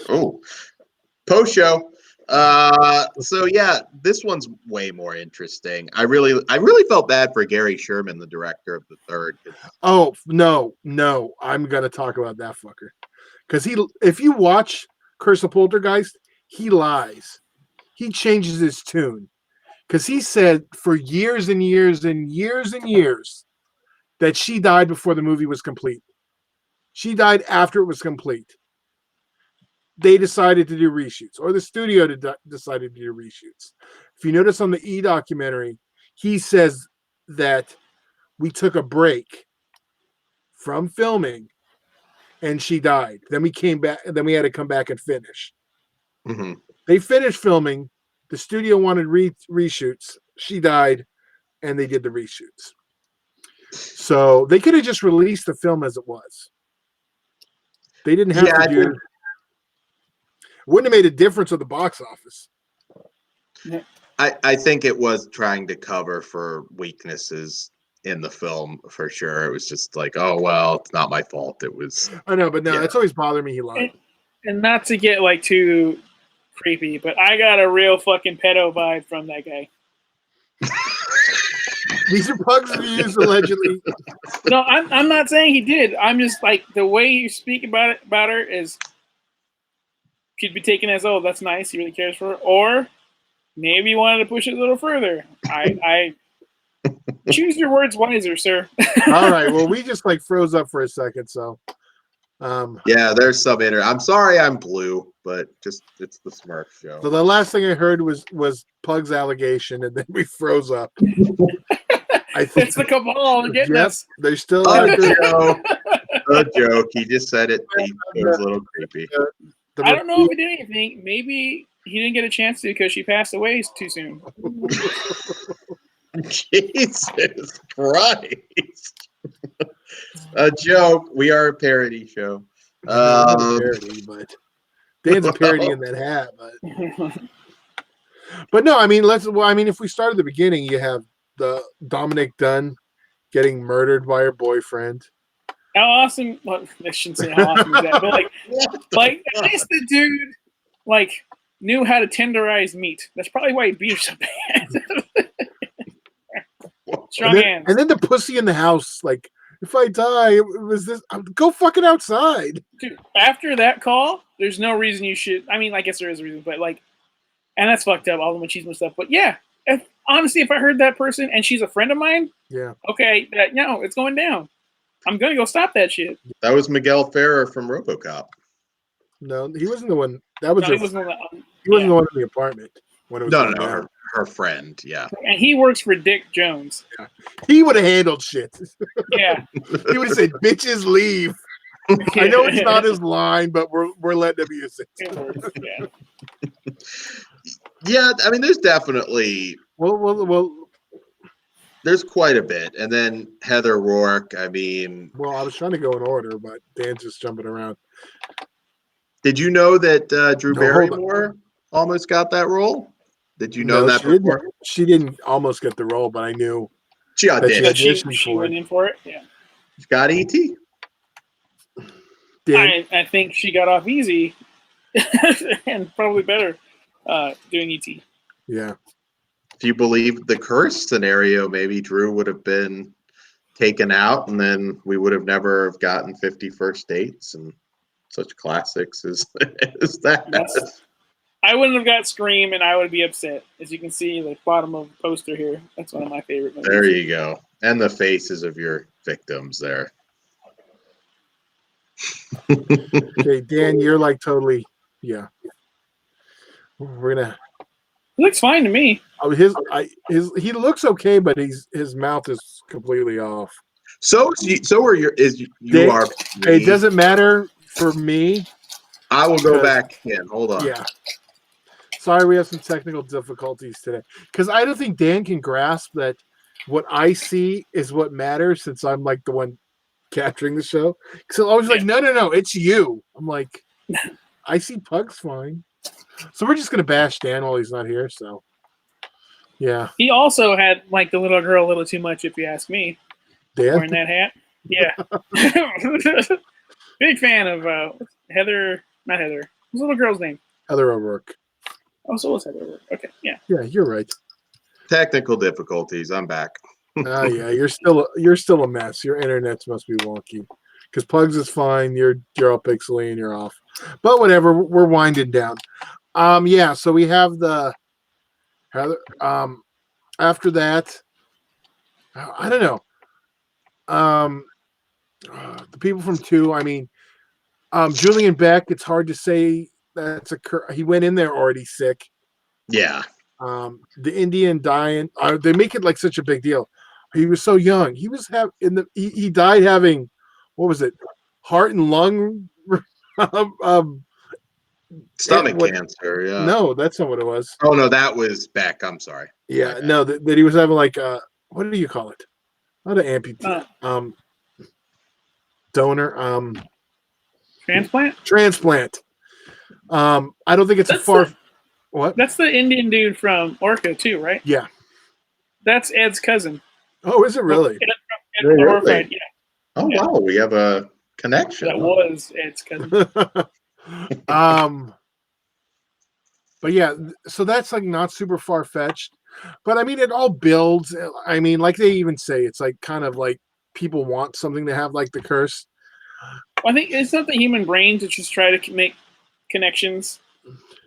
Oh, post show. So yeah, this one's way more interesting. I really felt bad for Gary Sherman, the director of the third.
Oh no, I'm gonna talk about that fucker because if you watch Curse of Poltergeist, he lies. He changes his tune because he said for years and years and years and years that she died before the movie was complete. She died after it was complete. they decided to do reshoots, or the studio decided to do reshoots. If you notice on the E documentary, he says that we took a break from filming and she died. Then we came back, and then we had to come back and finish.
Mhm.
They finished filming. The studio wanted reshoots. She died, and they did the reshoots. So they could have just released the film as it was. They didn't have to do. Wouldn't have made a difference with the box office.
I think it was trying to cover for weaknesses in the film for sure. It was just like, oh well, it's not my fault. It was.
I know, but no,
Yeah.
it's always bothered me. He lied.
And not to get like too creepy, but I got a real fucking pedo vibe from that guy.
These are Pug's views, allegedly.
No, I'm not saying he did. I'm just like the way you speak about her is could be taken as, oh, that's nice, he really cares for her, or maybe you wanted to push it a little further. I choose your words wiser, sir.
All right. Well, we just like froze up for a second, so.
Yeah, there's some I'm sorry, I'm blue, but just it's the Smurf show.
So the last thing I heard was Pug's allegation, and then we froze up. I think
It's the cabal getting us.
They're still
A joke. He just said it. It was a little creepy.
I don't know if he did anything. Maybe he didn't get a chance to because she passed away too soon.
Jesus Christ. A joke. We are a parody show.
Parody, but Dan's a parody in that hat. But no, I mean, if we start at the beginning, you have the Dominic Dunn getting murdered by her boyfriend.
How awesome! Well, I shouldn't say how awesome is that, but like at least the dude like knew how to tenderize meat. That's probably why he beat her so bad. Strong hands.
And then the pussy in the house, like, if I die, it was this. Go fucking outside.
Dude, after that call, there's no reason you should. I mean, I guess there is a reason, but like, and that's fucked up, all the machismo stuff. But yeah, honestly, if I heard that person and she's a friend of mine,
yeah,
okay, it's going down. I'm gonna go stop that shit.
That was Miguel Ferrer from RoboCop.
No, he wasn't the one. That was
No, he wasn't
the one in the apartment when it was.
No, her friend. Yeah,
and he works for Dick Jones.
Yeah. He would have handled shit.
Yeah,
he would have said, "Bitches leave." I know it's not his line, but we're letting him use it.
Yeah.
Yeah, I mean, there's definitely there's quite a bit, and then Heather Rourke. I mean,
well, I was trying to go in order, but Dan's just jumping around.
Did you know that Drew Barrymore almost got that role? Did you know that before?
She didn't almost get the role, but I knew
she auditioned.
She went in for it. Yeah,
she got E.T.
I think she got off easy, and probably better doing E.T.
Yeah.
If you believe the curse scenario, maybe Drew would have been taken out, and then we would have never have gotten 50 First Dates and such classics as that.
Yes. I wouldn't have got Scream, and I would be upset. As you can see, the bottom of the poster here, that's one of my favorite movies.
There you go. And the faces of your victims there.
Okay, Dan, you're like totally, yeah. We're gonna.
He looks fine to me.
Oh, he looks okay, but his mouth is completely off.
So are you are.
It doesn't matter for me.
I will go back in. Hold on.
Yeah. Sorry, we have some technical difficulties today because I don't think Dan can grasp that what I see is what matters since I'm like the one capturing the show. So I was like, no, it's you. I'm like, I see Pug's fine. So we're just gonna bash Dan while he's not here. So yeah.
He also had like the little girl a little too much, if you ask me.
Dan?
Wearing that hat. Yeah. Big fan of Heather. Not Heather. What's the little girl's name?
Heather O'Rourke.
Oh, so was Heather O'Rourke. Okay, yeah.
Yeah, you're right.
Technical difficulties. I'm back.
Oh yeah, you're still a mess. Your internets must be wonky. Because Pugs is fine. You're all pixely and you're off. But whatever, we're winding down. Yeah, so we have the after that, I don't know. The people from 2, I mean, Julian Beck, it's hard to say he went in there already sick.
Yeah.
The Indian dying, they make it like such a big deal. He was so young. He was he died having, what was it, heart and lung
Stomach cancer. Yeah.
No, that's not what it was.
Oh no, that was Beck. I'm sorry.
Yeah, no, that he was having like what do you call it? Not an amputee. Donor. Transplant. I don't think it's
That's
a far.
What? That's the Indian dude from Orca too, right?
Yeah.
That's Ed's cousin.
Oh, is it really?
Ed from Horrified, yeah.
Oh
Yeah.
wow, we have a connection.
That was Ed's cousin.
But yeah, so that's like not super far fetched, but I mean it all builds. I mean, like they even say, it's like kind of like people want something to have like the curse.
I think it's not the human brain to just try to make connections.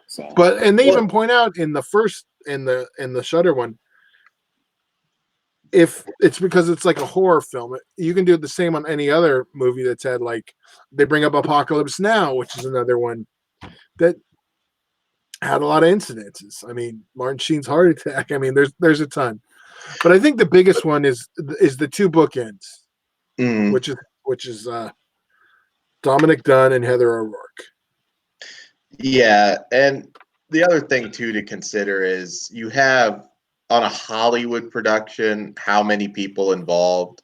So.
But and they even point out in the first in the Shudder one, if it's because it's like a horror film, you can do the same on any other movie that's had like they bring up Apocalypse Now, which is another one that had a lot of incidences. I mean, Martin Sheen's heart attack. I mean, there's a ton, but I think the biggest one is the two bookends, which is Dominic Dunn and Heather O'Rourke.
Yeah, and the other thing too to consider is you have on a Hollywood production how many people involved,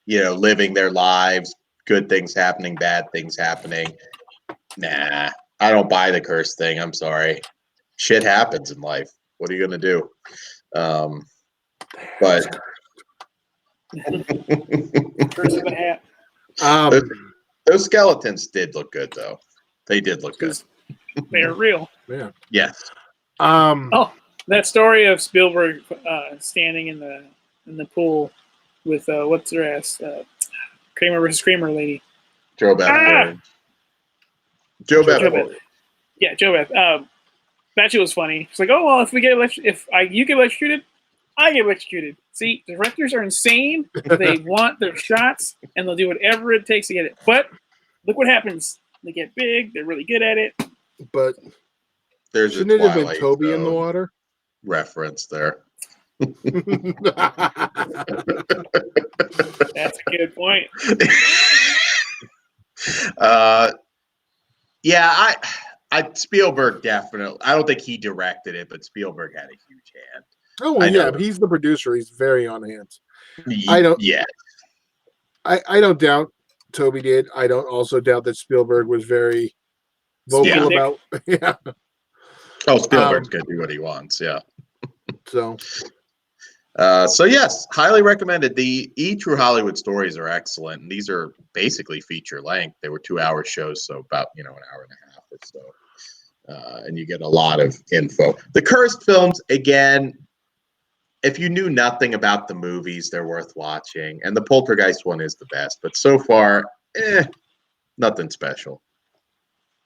living their lives, good things happening, bad things happening. Nah, I don't buy the curse thing. I'm sorry. Shit happens in life. What are you gonna do? But
Curse of the hat.
Those skeletons did look good, though. They did look good.
They're real.
Yeah.
Yes.
That story of Spielberg standing in the pool with what's her ass, Kramer versus Kramer lady.
Joe Beth. Joe Beth.
Yeah, Joe Beth. That shit was funny. It's like, oh well, if you get electrocuted, I get electrocuted. See, directors are insane. They want their shots, and they'll do whatever it takes to get it. But look what happens. They get big. They're really good at it.
But shouldn't it have been Toby in the water?
Reference there.
That's a good point.
Yeah, I Spielberg definitely. I don't think he directed it, but Spielberg had a huge hand.
Oh well, yeah, he's the producer. He's very on hand.
Yeah.
I don't doubt Toby did. I don't also doubt that Spielberg was very vocal about. Yeah.
Oh, Spielberg's gonna do what he wants. Yeah.
So
yes, highly recommended. The True Hollywood stories are excellent. And these are basically feature length. They were 2-hour shows, so about an hour and a half or so. And you get a lot of info. The Cursed films, again, if you knew nothing about the movies, they're worth watching. And the Poltergeist one is the best, but so far, nothing special.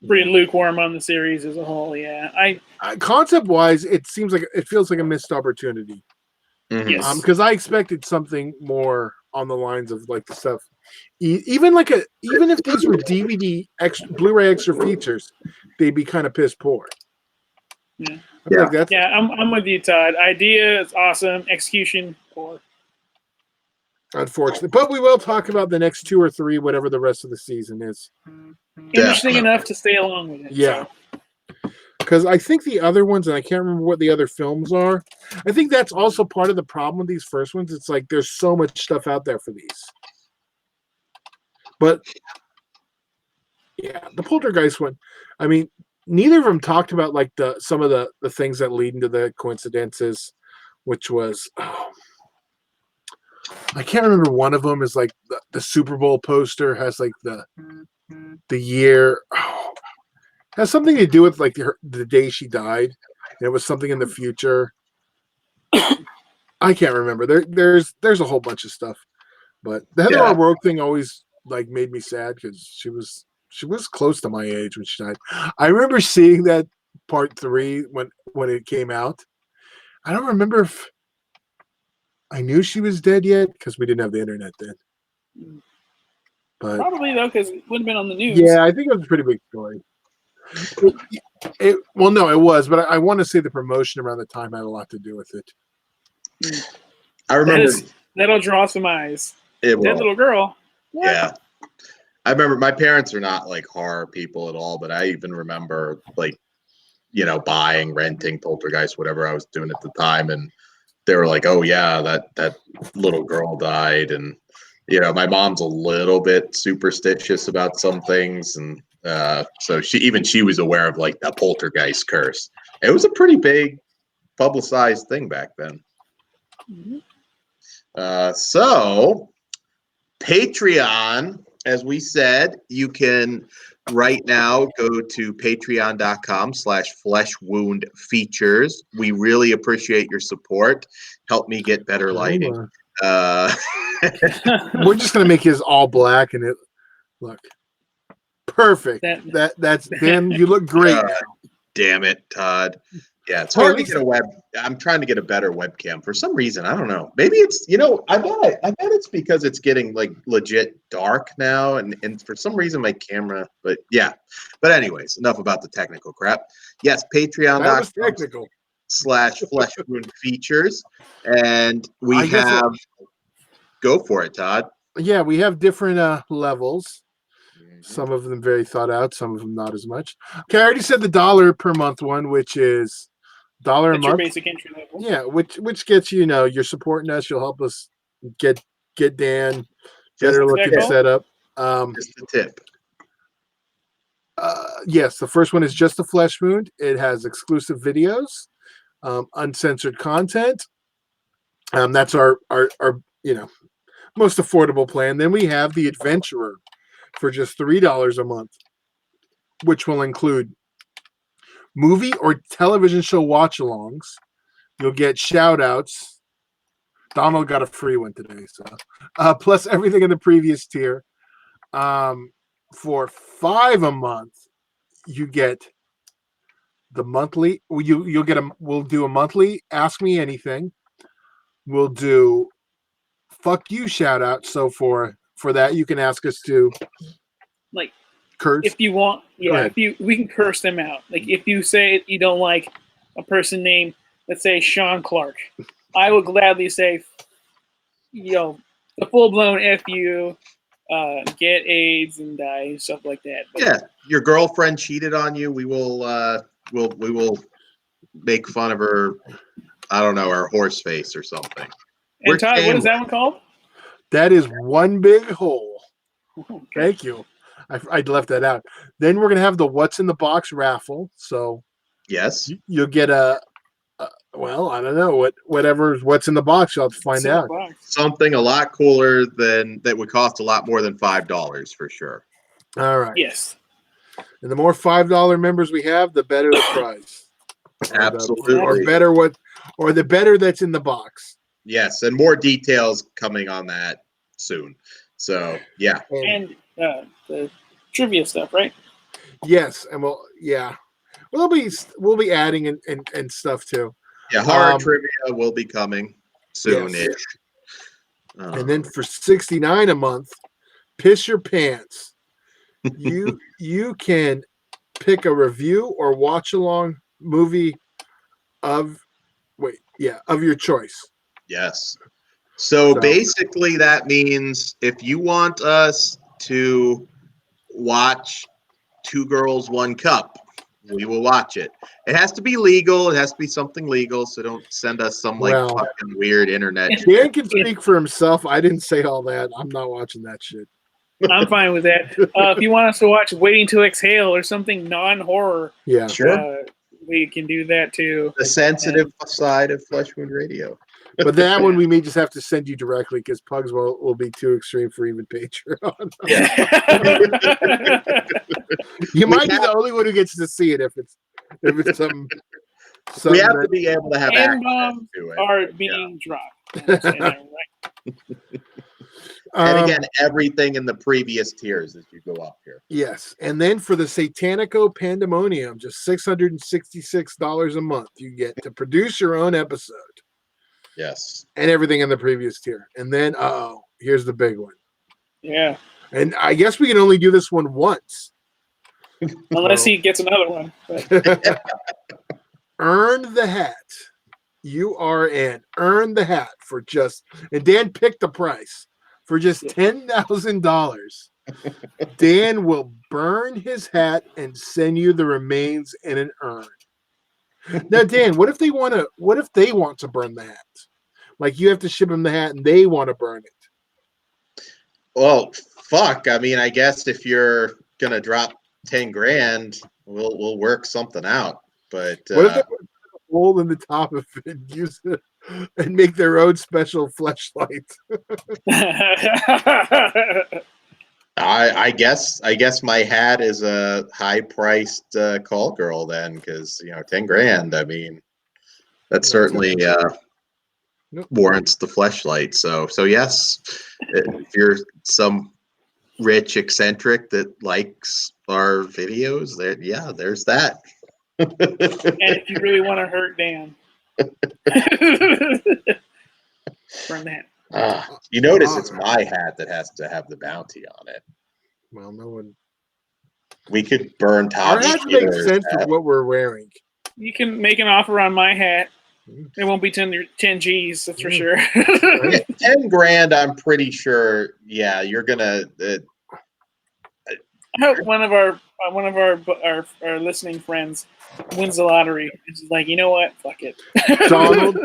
Pretty lukewarm on the series as a whole. Yeah,
concept wise, it feels like a missed opportunity.
Mm-hmm.
Yes.
Because I expected something more on the lines of like the stuff, even if these were DVD Blu-ray extra features, they'd be kind of piss poor.
Yeah.
I'm
with you, Todd. Idea is awesome. Execution poor.
Unfortunately, but we will talk about the next 2 or 3, whatever the rest of the season is.
Interesting enough to stay along with it.
Yeah. Because I think the other ones, and I can't remember what the other films are, I think that's also part of the problem with these first ones. It's like there's so much stuff out there for these. But, yeah, the Poltergeist one, I mean, neither of them talked about like some of the things that lead into the coincidences, which was, I can't remember. One of them is like the Super Bowl poster has like the year. Has something to do with like the day she died. And it was something in the future. I can't remember. There's a whole bunch of stuff, but the Heather O'Rourke thing always like made me sad because she was close to my age when she died. I remember seeing that part 3 when it came out. I don't remember if I knew she was dead yet because we didn't have the internet then. But
probably though, because it would have been on the news.
Yeah, I think it was a pretty big story. Well, no, it was, but I want to say the promotion around the time had a lot to do with it.
I remember
That'll draw some eyes.
it
Dead
will.
little girl. What?
Yeah. I remember my parents are not like horror people at all, but I even remember like, buying, renting Poltergeist, whatever I was doing at the time. And they were like, oh yeah, that little girl died. And, my mom's a little bit superstitious about some things. And so she was aware of like the Poltergeist curse. It was a pretty big publicized thing back then. So Patreon, as we said, you can right now go to patreon.com/fleshwoundfeatures. We really appreciate your support. Help me get better lighting.
We're just gonna make his all black and it look perfect. That's Dan. You look great.
Damn it, Todd. Yeah, it's
Hey,
hard to get a web. I'm trying to get a better webcam for some reason. I don't know. Maybe it's I bet it's because it's getting like legit dark now, and for some reason my camera. But yeah. But anyways, enough about the technical crap. Yes, Patreon.com/fleshwoundfeatures, and we have. Go for it, Todd.
Yeah, we have different levels. Some of them very thought out, some of them not as much. Okay, I already said the $1 per month one, which is $1 a
That's your
month.
basic entry level.
Yeah, which gets you're supporting us. You'll help us get Dan better looking setup.
Just a tip.
Yes, the first one is just the Flesh Wound. It has exclusive videos, uncensored content. That's our most affordable plan. Then we have the Adventurer for just $3 a month, which will include movie or television show watch-alongs. You'll get shout-outs. Donald got a free one today, so plus everything in the previous tier. For $5 a month, you get the monthly. You'll get we'll do a monthly Ask Me Anything. We'll do fuck you shout-out. So for that, you can ask us to
like
curse
if you want. Yeah, we can curse them out. Like if you say you don't like a person named, let's say Sean Clark, I will gladly say, the full-blown F you, get AIDS and die and stuff like that. But,
yeah, your girlfriend cheated on you. We will we will make fun of her. I don't know, her horse face or something.
And Todd, what is that one called?
That is One Big Hole. Thank you. I left that out. Then we're gonna have the What's in the Box raffle. So
yes,
you'll get well, I don't know what's in the box. You'll have to find out.
Something a lot cooler that would cost a lot more than $5 for sure.
All right.
Yes.
And the more $5 members we have, the better the price.
Absolutely.
Or the better that's in the box.
Yes, and more details coming on that soon. So yeah.
And the trivia stuff, right?
Yes, and we'll be adding and stuff too.
Yeah, horror trivia will be coming soon-ish.
Yes. And then for $69 a month, Piss Your Pants. You can pick a review or watch along movie of your choice.
Yes. So basically that means if you want us to watch Two Girls, One Cup, we will watch it. It has to be legal. It has to be something legal. So don't send us some fucking weird internet.
Dan can speak for himself. I didn't say all that. I'm not watching that shit.
I'm fine with that. If you want us to watch Waiting to Exhale or something non-horror,
yeah,
sure,
we can do that too.
The sensitive side of Flesh Wound Radio.
But that one we may just have to send you directly because Pugs will be too extreme for even Patreon. You might be the only one who gets to see it if it's something.
We have to be able to have access
to it. Are being dropped.
And again, everything in the previous tiers as you go up here.
Yes. And then for the Satanico Pandemonium, just $666 a month, you get to produce your own episode.
Yes.
And everything in the previous tier. And then, here's the big one.
Yeah.
And I guess we can only do this one once.
Unless he gets another one. But.
Earn the hat. You are in. Earn the hat for just, and Dan picked the price for just $10,000. Dan will burn his hat and send you the remains in an urn. Now, Dan, what if they want to burn the hat? Like you have to ship them the hat and they want to burn it.
Well, fuck. I mean, I guess if you're gonna drop 10 grand, we'll work something out. But
what if they put a hole in the top of it and use it and make their own special fleshlight?
I guess my hat is a high-priced call girl then, because 10 grand. I mean, that certainly warrants the fleshlight. So yes, if you're some rich eccentric that likes our videos, there's that.
And if you really want to hurt Dan, burn that.
You notice it's my hat that has to have the bounty on it.
Well, no one.
We could burn Tom.
Our hats make sense with what we're wearing.
You can make an offer on my hat. It won't be 10 G's, that's for sure.
10 grand, I'm pretty sure. Yeah, you're gonna.
I hope one of our listening friends wins the lottery. It's just like, you know what? Fuck it.
Donald,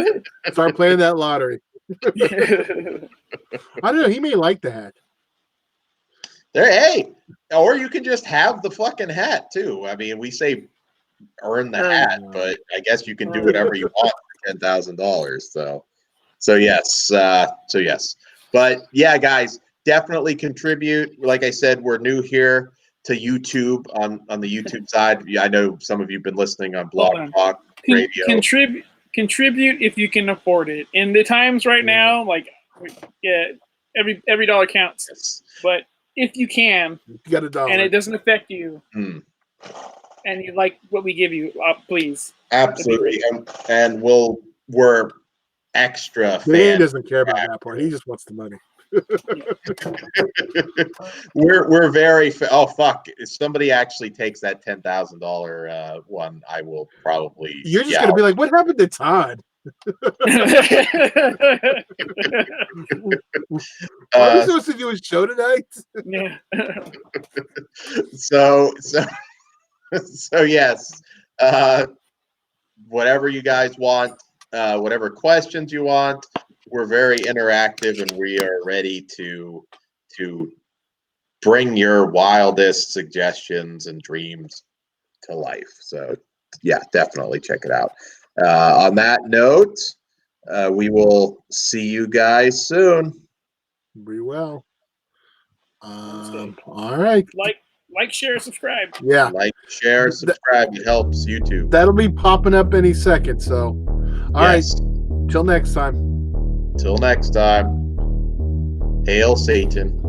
start playing that lottery. I don't know. He may like the hat.
Hey, or you can just have the fucking hat too. I mean, we say earn the hat, but I guess you can do whatever you want for $10,000. So yes. But yeah, guys, definitely contribute. Like I said, we're new here to YouTube on the YouTube side. I know some of you've been listening on Blog Talk Radio.
Contribute if you can afford it. In the times right now, every dollar counts.
Yes.
But if you can,
you got $1,
and it doesn't affect you, and you like what we give you, please.
Absolutely, and we're extra.
Dan doesn't care about that part. He just wants the money.
we're very oh fuck, if somebody actually takes that $10,000 one, I will probably
you're just gonna be like, what happened to Todd? Are we supposed to do a show tonight?
Yeah.
so yes, whatever you guys want, whatever questions you want, we're very interactive and we are ready to bring your wildest suggestions and dreams to life. So yeah, definitely check it out. On that note, we will see you guys soon.
We will. All right.
Like, share, subscribe.
Yeah.
Like, share, subscribe. It helps YouTube.
That'll be popping up any second. So, all right. Till next time.
Till next time. Hail Satan.